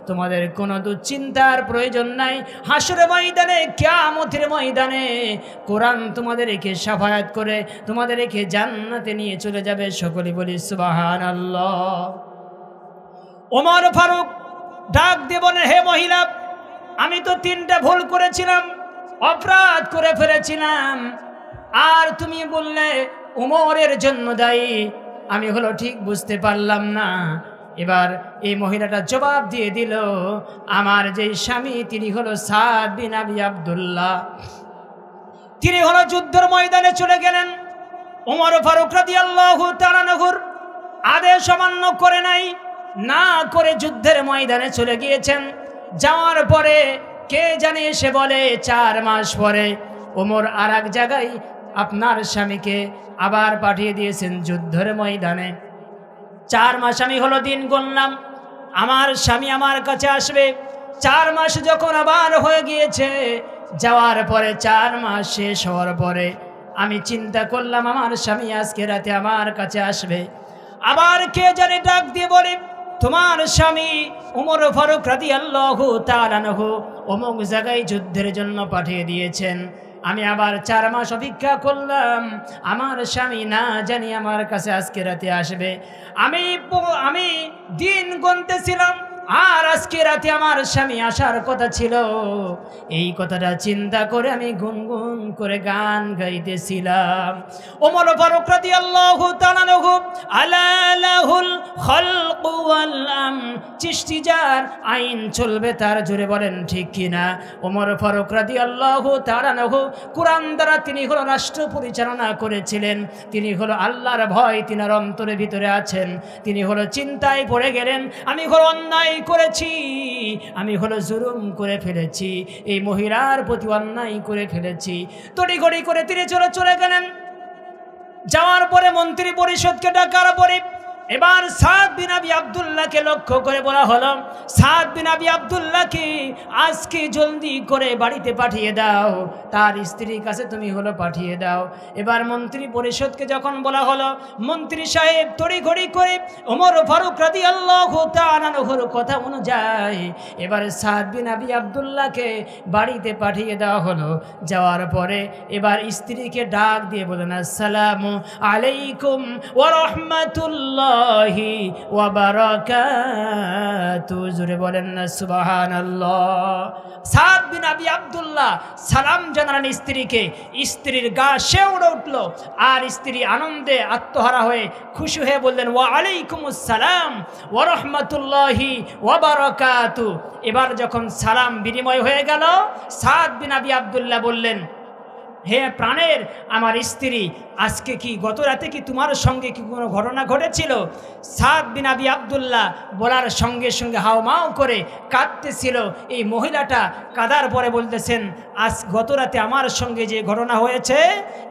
তোমাদের কোনো দুশ্চিন্তার প্রয়োজন নাই। হাসরের ময়দানে, কিয়ামতের ময়দানে কোরআন তোমাদেরকে শাফায়াত করে তোমাদেরকে জান্নাতে নিয়ে চলে যাবে। সকলে বলি সুবহানাল্লাহ। ওমর ফারুক ডাক দিয়ে বলেন, হে মহিলা, আমি তো 3টা ভুল করেছিলাম, অপরাধ করে ফেলেছিলাম, আর তুমি বললে ওমরের জন্য দায়ী। আমি হলো ঠিক বুঝতে পারলাম না। এবার এই মহিলাটা জবাব দিয়ে দিল, আমার যে স্বামী তিনি হলো সাদ বিন আবি আব্দুল্লাহ, তিনি হলো যুদ্ধের ময়দানে চলে গেলেন। ওমর ফারুক রাদিয়াল্লাহু তাআলা আনহুর আদেশ অমান্য করে নাই, না করে যুদ্ধের ময়দানে চলে গিয়েছেন। যাওয়ার পরে কে জানে এসে বলে 4 মাস পরে ওমর আর এক জায়গায় আপনার স্বামীকে আবার পাঠিয়ে দিয়েছেন যুদ্ধের ময়দানে। 4 মাস আমি হলো দিন গুনলাম, আমার স্বামী আমার কাছে আসবে। 4 মাস যখন আবার হয়ে গিয়েছে, যাওয়ার পরে 4 মাস শেষ হওয়ার পরে আমি চিন্তা করলাম আমার স্বামী আজকে রাতে আমার কাছে আসবে। আবার কে জানে ডাক দিয়ে বলে, তোমার স্বামী ওমর ফারুক রাদিয়াল্লাহু তাআলা আনহু অমুক জায়গায় যুদ্ধের জন্য পাঠিয়ে দিয়েছেন। আমি আবার 4 মাস অপেক্ষা করলাম, আমার স্বামী না জানি আমার কাছে আজকে রাতে আসবে। আমি দিন গুনতেছিলাম, আর আজকে রাতে আমার স্বামী আসার কথা ছিল। এই কথাটা চিন্তা করে আমি গুনগুন করে গান গাইতেছিলাম। ওমর ফারুক রাদিয়াল্লাহু তাআলা আনহু আলা লাহুল খালকু ওয়াল আমর, সৃষ্টি যার আইন চলবে তার, জোরে বলেন ঠিক কিনা। ওমর ফারুক রাদিয়াল্লাহু তাআলা আনহু কোরআন দ্বারা তিনি হলো রাষ্ট্র পরিচালনা করেছিলেন। তিনি হলো আল্লাহর ভয় তিনার অন্তরের ভিতরে আছেন। তিনি হলো চিন্তায় পড়ে গেলেন, আমি হলো অন্যায় করেছি, আমি হলো জুলুম করে ফেলেছি, এই মহিলার প্রতি অন্যায় করে ফেলেছি। তড়িঘড়ি করে তিনি চলে গেলেন। যাওয়ার পরে মন্ত্রী পরিষদকে ডাকার পরে এবার সাদ বিন আবি আব্দুল্লাহকে লক্ষ্য করে বলা হলো, সাদ বিন আবি আব্দুল্লাহকে আজকে জলদি করে বাড়িতে পাঠিয়ে দাও, তার স্ত্রীর কাছে তুমি হলো পাঠিয়ে দাও। এবার মন্ত্রী পরিষদকে যখন বলা হলো, মন্ত্রী সাহেব তড়িঘড়ি করে ওমর ফারুক রাদিয়াল্লাহু তাআলা আনহুর কথা অনুযায়ী এবার সাদ বিন আবি আব্দুল্লাহকে বাড়িতে পাঠিয়ে দেওয়া হলো। যাওয়ার পরে এবার স্ত্রীকে ডাক দিয়ে বলেন, আসসালামু আলাইকুম ওয়া রাহমাতুল্লাহ রহমাতুল্লাহি ওয়া বারাকাতুহু। জোরে বলেন না সুবহানাল্লাহ। সাদ বিন আবি আব্দুল্লাহ সালাম জানালেন স্ত্রীকে, স্ত্রীর গা শিউরে উঠল, আর স্ত্রী আনন্দে আত্মহারা হয়ে খুশি হয়ে বললেন ওয়া আলাইকুমুস সালাম ওয়া রাহমাতুল্লাহি ওয়া বারাকাতুহু। এবার যখন সালাম বিনিময় হয়ে গেল, সাদ বিন আবি আব্দুল্লাহ বললেন, হে প্রাণের আমার স্ত্রী, আজকে কি গত রাতে কি তোমার সঙ্গে কি কোনো ঘটনা ঘটেছিল? সাদ বিন আবি আব্দুল্লাহ বলার সঙ্গে সঙ্গে হাওমাও করে কাঁদতেছিল। এই মহিলাটা কাদার পরে বলতেছেন, আজ গত রাতে আমার সঙ্গে যে ঘটনা হয়েছে,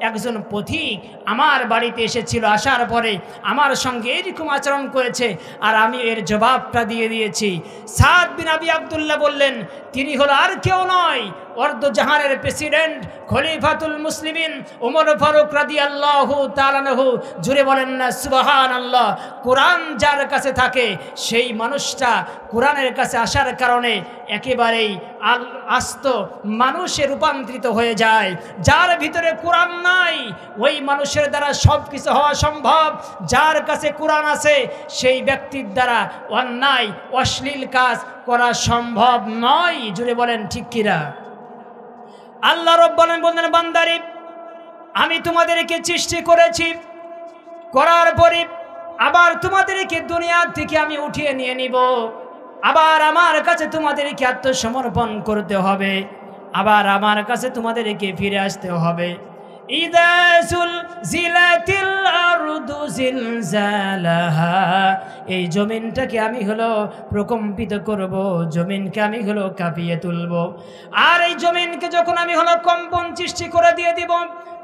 একজন পথিক আমার বাড়িতে এসেছিল, আসার পরে আমার সঙ্গে এরকম আচরণ করেছে, আর আমি এর জবাবটা দিয়ে দিয়েছি। সাদ বিন আবি আব্দুল্লাহ বললেন, তিনি হলো আর কেউ নয়, অর্ধজাহানের প্রেসিডেন্ট খলিফাতুল মুসলিমিন ওমর ফারুক রাদিয়াল্লাহু তাআলা আনহু। জুড়ে বলেন না সুবহানাল্লাহ। কোরআন যার কাছে থাকে সেই মানুষটা কোরআনের কাছে আসার কারণে একেবারেই আস্ত মানুষে রূপান্তরিত হয়ে যায়। যার ভিতরে কোরআন নাই ওই মানুষের দ্বারা সব কিছু হওয়া সম্ভব। যার কাছে কোরআন আছে সেই ব্যক্তির দ্বারা অন্যায় অশ্লীল কাজ করা সম্ভব নয়। জুড়ে বলেন ঠিক কিনা? আল্লাহ রাব্বুল আলামিন বলেন, বান্দারে আমি তোমাদেরকে সৃষ্টি করেছি, করার পরে আবার তোমাদেরকে দুনিয়া থেকে আমি উঠিয়ে নিয়ে নিব, আবার আমার কাছে তোমাদেরকে আত্মসমর্পণ করতে হবে, আবার আমার কাছে তোমাদেরকে ফিরে আসতে হবে। ইযা যুলজিলাতিল আরদু জিলজালাহা, এই জমিনটাকে আমি হলো প্রকম্পিত করব, জমিনকে আমি হলো কাঁপিয়ে তুলব। আর এই জমিনকে যখন আমি হলো কম্পন সৃষ্টি করে দিয়ে দিব,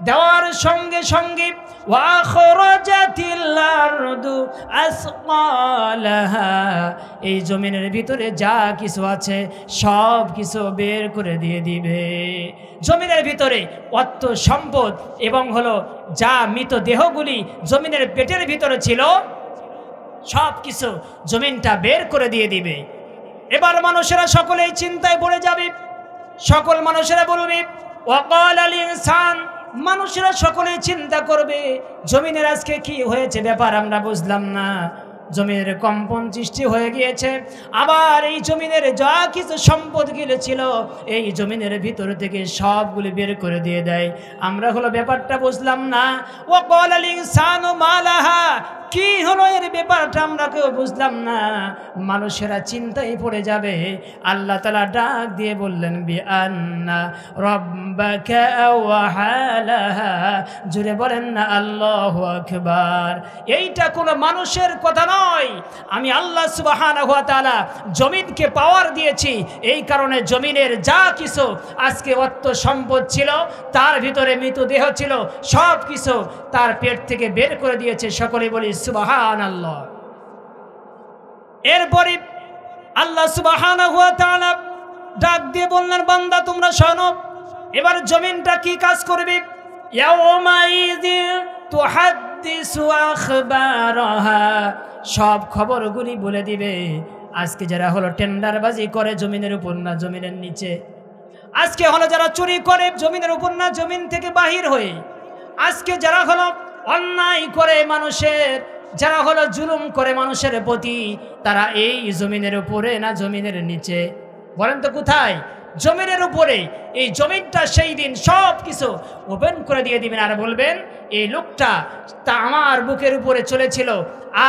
দেওয়ার সঙ্গে সঙ্গে ওয়া খরাজাতিল আরদু আসকালাহা, এই জমিনের ভিতরে যা কিছু আছে সব কিছু বের করে দিয়ে দিবে। জমিনের ভিতরে অর্থ সম্পদ এবং হলো যা মৃত দেহগুলি জমিনের পেটের ভিতরে ছিল সব কিছু জমিনটা বের করে দিয়ে দিবে। এবার মানুষেরা সকলেই চিন্তায় পড়ে যাবে, সকল মানুষেরা বলবে ওয়াকাল আল ইনসান, মানুষেরা সকলেই চিন্তা করবে জমিনের আজকে কি হয়েছে, ব্যাপার আমরা বুঝলাম না, জমিনের কম্পন সৃষ্টি হয়ে গিয়েছে, আবার এই জমিনের যা কিছু সম্পদগুলো ছিল এই জমিনের ভিতর থেকে সবগুলি বের করে দিয়ে দেয়, আমরা হলো ব্যাপারটা বুঝলাম না। ওয়াকাল আল ইনসানু মা লাহা, কি হলো এর ব্যাপারটা আমরা কেউ বুঝলাম না। মানুষেরা চিন্তায় পড়ে যাবে। আল্লাহ তাআলা ডাক দিয়ে বললেন বিআন্না রাব্বাকা আওহালাহা। জুড়ে বলেন না আল্লাহু আকবার। এইটা কোনো মানুষের কথা নয়, আমি আল্লাহ সুবহানাহু ওয়া তাআলা জমিনকে পাওয়ার দিয়েছি। এই কারণে জমিনের যা কিছু আজকে অর্থ সম্পদ ছিল, তার ভিতরে মৃতদেহ ছিল, সব কিছু তার পেট থেকে বের করে দিয়েছে। সকলে বলি সুবহানাল্লাহ। এরপরে আল্লাহ সুবহানাহু ওয়া তাআলা ডাক দিয়ে বললেন, বান্দা তোমরা শোনো, এবার জমিনটা কি কাজ করবে। ইয়াউমাইযিন তুহাদ্দিসু আখবারাহা, সব খবরগুলি বলে দিবে। আজকে যারা হলো টেন্ডারবাজি করে জমিনের উপর না জমিনের নিচে, আজকে হলো যারা চুরি করে জমিনের উপর না জমিন থেকে বাহির হয়ে, আজকে যারা হলো অন্যায় করে মানুষের, যারা হলো জুলুম করে মানুষের প্রতি, তারা এই জমিনের উপরে না জমিনের নিচে? বলেন তো কোথায়? জমিনের উপরে। এই জমিনটা সেই দিন সব কিছু ওপেন করে দিয়ে দিবেন, আর বলবেন এই লোকটা তা আমার বুকের উপরে চলেছিল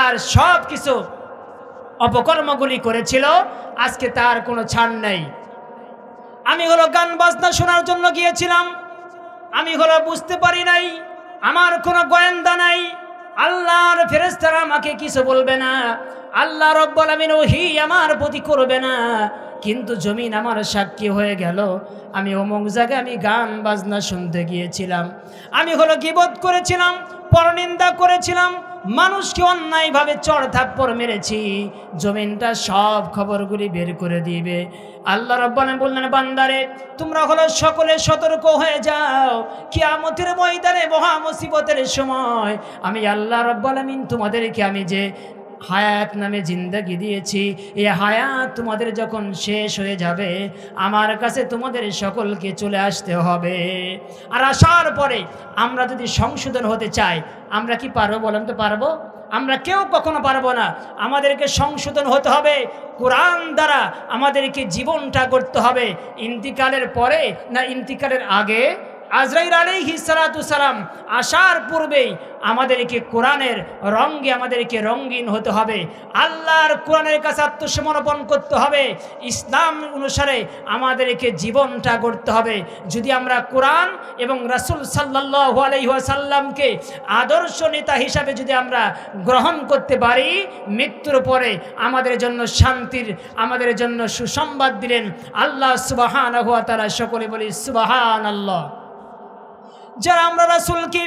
আর সব কিছু অপকর্মগুলি করেছিল, আজকে তার কোনো ছাড় নেই। আমি হলো গান বাজনা শোনার জন্য গিয়েছিলাম, আমি হলো বুঝতে পারি নাই, আমার কোনো গোয়েন্দা নাই, আল্লাহর ফেরেশতারা আমাকে কিছু বলবে না, আল্লাহ রাব্বুল আলামিন ওহী আমার প্রতি করবে না, কিন্তু জমিন আমার সাক্ষী হয়ে গেল। আমি অমুক জায়গায় আমি গান বাজনা শুনতে গিয়েছিলাম, আমি হলো গীবত করেছিলাম, পরনিন্দা করেছিলাম, মানুষকে অন্যায়ভাবে চড় থাপ্পড় মেরেছি। জমিনটা সব খবরগুলি বের করে দিবে। আল্লাহ রাব্বুল আলামিন বললেন, বান্দারে তোমরা হলো সকলে সতর্ক হয়ে যাও, কিয়ামতের ময়দানে মহা মুসিবতের সময় আমি আল্লাহ রাব্বুল আলামিন তোমাদেরকে আমি যে হায়াত নামে জিন্দেগি দিয়েছি, এই হায়াত তোমাদের যখন শেষ হয়ে যাবে আমার কাছে তোমাদের সকলকে চলে আসতে হবে। আর আসার পরে আমরা যদি সংশোধন হতে চাই, আমরা কি পারবো? বলেন তো পারবো? আমরা কেউ কখনো পারবো না। আমাদেরকে সংশোধন হতে হবে, কোরআন দ্বারা আমাদেরকে জীবনটা গড়তে হবে। ইন্তিকালের পরে না ইন্তিকালের আগে, আজরাইল আলাইহিস সালাতু সালাম আসার পূর্বেই আমাদেরকে কোরআনের রঙে আমাদেরকে রঙিন হতে হবে। আল্লাহর কোরআনের কাছে আত্মসমর্পণ করতে হবে। ইসলাম অনুসারে আমাদেরকে জীবনটা গড়তে হবে। যদি আমরা কোরআন এবং রাসূল সাল্লাল্লাহু আলাইহি ওয়াসাল্লামকে আদর্শ নেতা হিসাবে যদি আমরা গ্রহণ করতে পারি, মৃত্যুর পরে আমাদের জন্য শান্তির, আমাদের জন্য সুসংবাদ দিলেন আল্লাহ সুবহানাহু ওয়া তাআলা। সকলে বলি সুবহানাল্লাহ। যারা আমরা রাসূলকে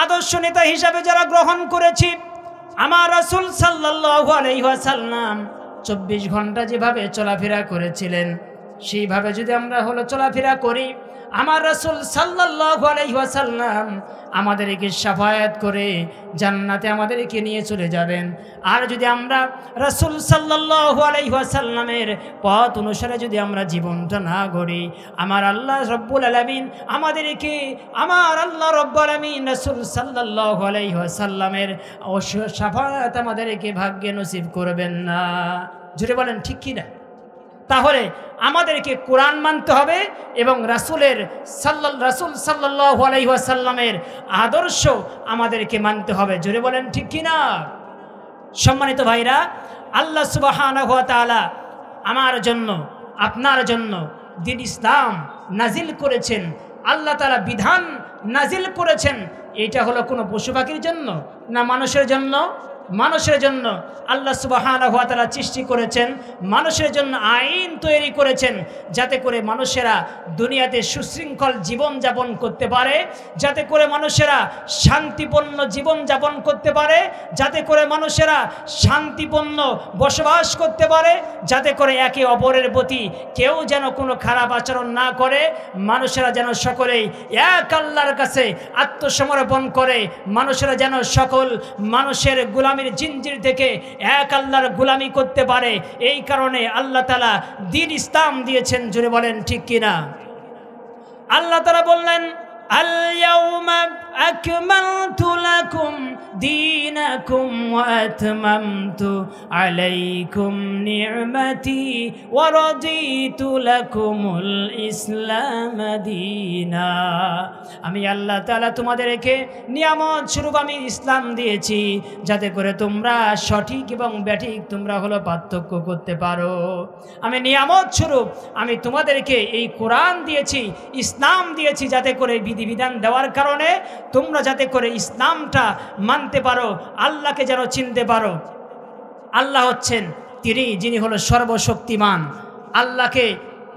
আদর্শ নেতা হিসাবে যারা গ্রহণ করেছি, আমার রাসূল সাল্লাল্লাহু আলাইহি ওয়াসাল্লাম 24 ঘন্টা যেভাবে চলাফেরা করেছিলেন, সেইভাবে যদি আমরা চলাফেরা করি, আমার রাসূল সাল্লাল্লাহু আলাইহি ওয়াসাল্লাম আমাদেরকে শাফায়াত করে জান্নাতে আমাদেরকে নিয়ে চলে যাবেন। আর যদি আমরা রাসূল সাল্লাল্লাহু আলাইহি ওয়াসাল্লামের পথ অনুসারে যদি আমরা জীবনটা না গড়ি, আমার আল্লাহ রব্বুল আলামিন আমাদেরকে, আমার আল্লাহ রব্বুল আলামিন রাসূল সাল্লাল্লাহু আলাইহি ওয়াসাল্লামের শাফায়াত আমাদেরকে ভাগ্যে নসিব করবেন না। জুড়ে বলেন ঠিক কি না? তাহলে আমাদেরকে কোরআন মানতে হবে এবং রাসূল সাল্লাল্লাহু আলাইহি ওয়াসাল্লামের আদর্শ আমাদেরকে মানতে হবে। জোরে বলেন ঠিক কি না? সম্মানিত ভাইরা, আল্লাহ সুবহানাহু ওয়া তাআলা আমার জন্য, আপনার জন্য দ্বীন ইসলাম নাজিল করেছেন। আল্লাহ তাআলা বিধান নাজিল করেছেন। এটা হলো কোনো পশু পাখির জন্য না মানুষের জন্য? মানুষের জন্য। আল্লাহ সুবহানাহু ওয়া তাআলা সৃষ্টি করেছেন, মানুষের জন্য আইন তৈরি করেছেন, যাতে করে মানুষেরা দুনিয়াতে সুশৃঙ্খল জীবন যাপন করতে পারে, যাতে করে মানুষেরা শান্তিপূর্ণ জীবন যাপন করতে পারে, যাতে করে মানুষেরা শান্তিপূর্ণ বসবাস করতে পারে, যাতে করে একে অপরের প্রতি কেউ যেন কোনো খারাপ আচরণ না করে, মানুষেরা যেন সকলেই এক আল্লাহর কাছে আত্মসমর্পণ করে, মানুষেরা যেন সকল মানুষের গোলামির জিনজির থেকে এক আল্লাহর গোলামি করতে পারে। এই কারণে আল্লাহ তাআলা দ্বীন ইসলাম দিয়েছেন। জোরে বলেন ঠিক কিনা? আল্লাহ তাআলা বললেন, আল ইয়াউমা আকমালতু লাকুম দীনাকুম ওয়া আতমামতু আলাইকুম নি'মাতি ওয়া রাদিতু লাকুমুল ইসলাম দীনা। আমি আল্লাহ তাআলা তোমাদেরকে নিয়ামত স্বরূপ আমি ইসলাম দিয়েছি, যাতে করে তোমরা সঠিক এবং ব্যাঠিক তোমরা পার্থক্য করতে পারো। আমি নিয়ামত স্বরূপ আমি তোমাদেরকে এই কোরআন দিয়েছি, ইসলাম দিয়েছি, যাতে করে বিধিবিধান দেওয়ার কারণে তোমরা যাতে করে ইসলামটা মানতে পারো, আল্লাহকে যেন চিনতে পারো। আল্লাহ হচ্ছেন তিনি যিনি সর্বশক্তিমান। আল্লাহকে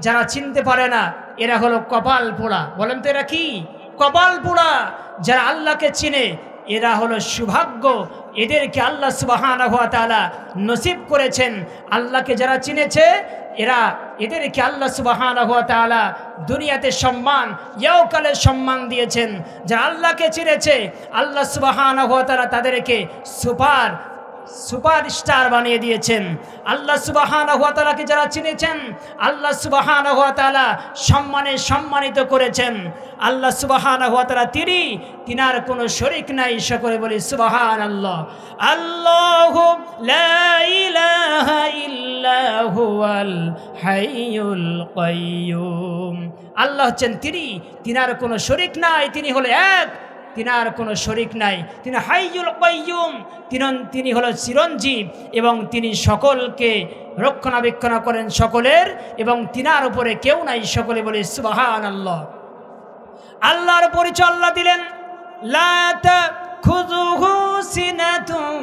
যারা চিনতে পারে না এরা কপাল পোড়া। বলেন তো এরা কি? কপাল পোড়া। যারা আল্লাহকে চিনে এরা সৌভাগ্য। এদেরকে আল্লাহ সুবহানাহু ওয়া তাআলা নসিব করেছেন। আল্লাহকে যারা চিনেছে এদেরকে আল্লাহ সুবহানাহু ওয়া তাআলা দুনিয়াতে সম্মান, ইহকালে সম্মান দিয়েছেন। যারা আল্লাহকে চিনেছে আল্লাহ সুবহানাহু ওয়া তাআলা তাদেরকে সুপারস্টার বানিয়ে দিয়েছেন। আল্লাহ সুবহানাহু ওয়া তাআলাকে যারা চিনেছেন আল্লাহ সুবহানাহু ওয়া তাআলা সম্মানিত করেছেন। আল্লাহ সুবহানাহু ওয়া তাআলা তিনার কোনো শরীক নাই। সকলে বলি সুবহানাল্লাহ। আল্লাহু লা ইলাহা ইল্লা হুয়াল হাইয়ুল কাইয়্যুম। আল্লাহ হচ্ছেন তিনার কোনো শরীক নাই। তিনি এক, তিনার কোনো শরীক নাই। তিনি হাইয়ুল কাইয়্যুম, তিনি চিরঞ্জীব এবং তিনি সকলকে রক্ষণাবেক্ষণ করেন সকলের, এবং তিনার উপরে কেউ নাই। সকলে বলে সুবহানাল্লাহ। আল্লাহর পরিচয় আল্লাহ দিলেন, লা তাখুযুহু সিনাতুন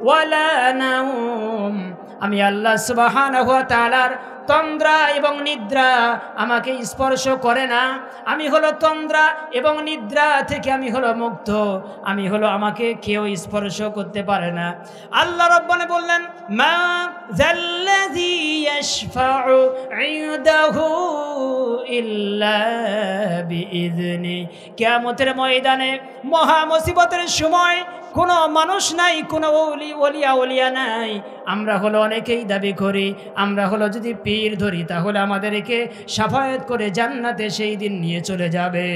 ওয়ালা নাওম। আমি আল্লাহ সুবহানাহু ওয়া তাআলার তন্দ্রা এবং নিদ্রা আমাকে স্পর্শ করে না। আমি তন্দ্রা এবং নিদ্রা থেকে আমি মুক্ত। আমি আমাকে কেউ স্পর্শ করতে পারে না। আল্লাহ রাব্বানি বললেন, মা যাল্লাযী ইয়াশফাউ ইনদাহু ইল্লা বিইযনি। কিয়ামতের ময়দানে মহা মুসিবতের সময় কোনো মানুষ নাই, কোনো ওলিয়া নাই আমরা হলো অনেকেই দাবি করি আমরা হলো যদি পীর ধরি তাহলে আমাদেরকে শাফায়াত করে জান্নাতে সেই দিন নিয়ে চলে যাবে।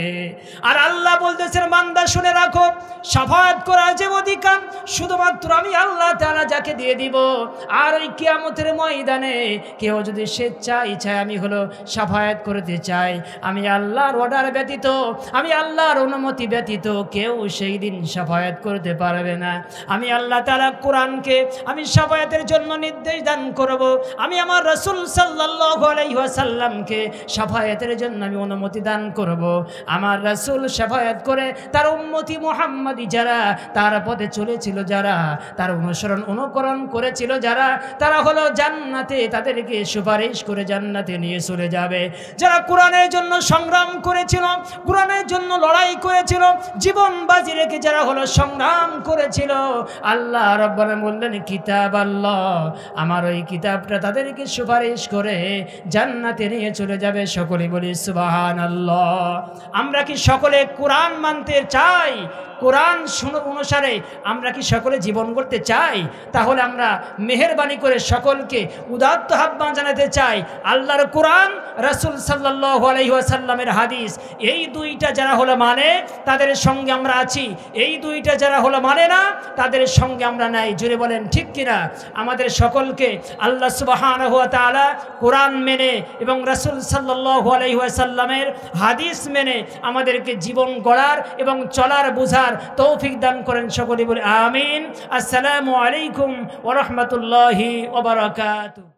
আর আল্লাহ বলতেছেন বান্দা শুনে রাখো, শাফায়াত করার যে অধিকার শুধুমাত্র আমি আল্লাহ তাআলা যাকে দিয়ে দিব। আর ওই কিয়ামতের ময়দানে কেউ যদি স্বেচ্ছায় ইচ্ছায় আমি হলো শাফায়াত করতে চাই, আমি আল্লাহর অর্ডার ব্যতীত, আমি আল্লাহর অনুমতি ব্যতীত কেউ সেই দিন শাফায়াত করতে পারবে না। আমি আল্লাহ তাআলা কোরআনকে আমি শাফায়াতের জন্য নির্দেশ দান করব, আমি আমার রাসূল সাল্লাল্লাহু আলাইহি ওয়াসাল্লামকে শাফায়াতের জন্য আমি অনুমতি দান করব। আমার রাসূল শাফায়াত করে তার উম্মতি মুহাম্মাদি যারা তার পথে চলেছিল, যারা তার অনুকরণ করেছিল, যারা তারা হলো জান্নাতে, তাদেরকে সুপারিশ করে জান্নাতে নিয়ে চলে যাবে। যারা কোরআনের জন্য সংগ্রাম করেছিল, কোরআনের জন্য লড়াই করেছিল, জীবন বাজি রেখে যারা হলো সংগ্রাম করেছিল, আল্লাহ রাব্বুল আলামিন বললেন কিতাব আল্লাহ, আমার ওই কিতাবটা তাদেরকে সুপারিশ করে জান্নাতে নিয়ে চলে যাবে। সকলে বলি সুবহানাল্লাহ। আমরা কি সকলে কোরআন মানতে চাই? কোরআন অনুসারে আমরা কি সকলে জীবন করতে চাই? তাহলে আমরা মেহেরবানি করে সকলকে উদাত্ত আহ্বান জানাতে চাই, আল্লাহর কোরআন, রাসূল সাল্লাল্লাহু আলাইহি ওয়াসাল্লামের হাদিস, এই দুইটা যারা হলো মানে তাদের সঙ্গে আমরা আছি, এই দুইটা যারা হলো মানে না তাদের সঙ্গে আমরা নাই। জোরে বলেন ঠিক কিনা? আমাদের সকলকে আল্লাহ সুবহানাহু ওয়া তাআলা কোরআন মেনে এবং রাসূল সাল্লাল্লাহু আলাইহি ওয়াসাল্লামের হাদিস মেনে আমাদেরকে জীবন গড়ার এবং চলার বুঝার তৌফিক দান করেন। সকলে বলে আমিন। আসসালামু আলাইকুম ওয়া রাহমাতুল্লাহি ওয়া বারাকাতুহু।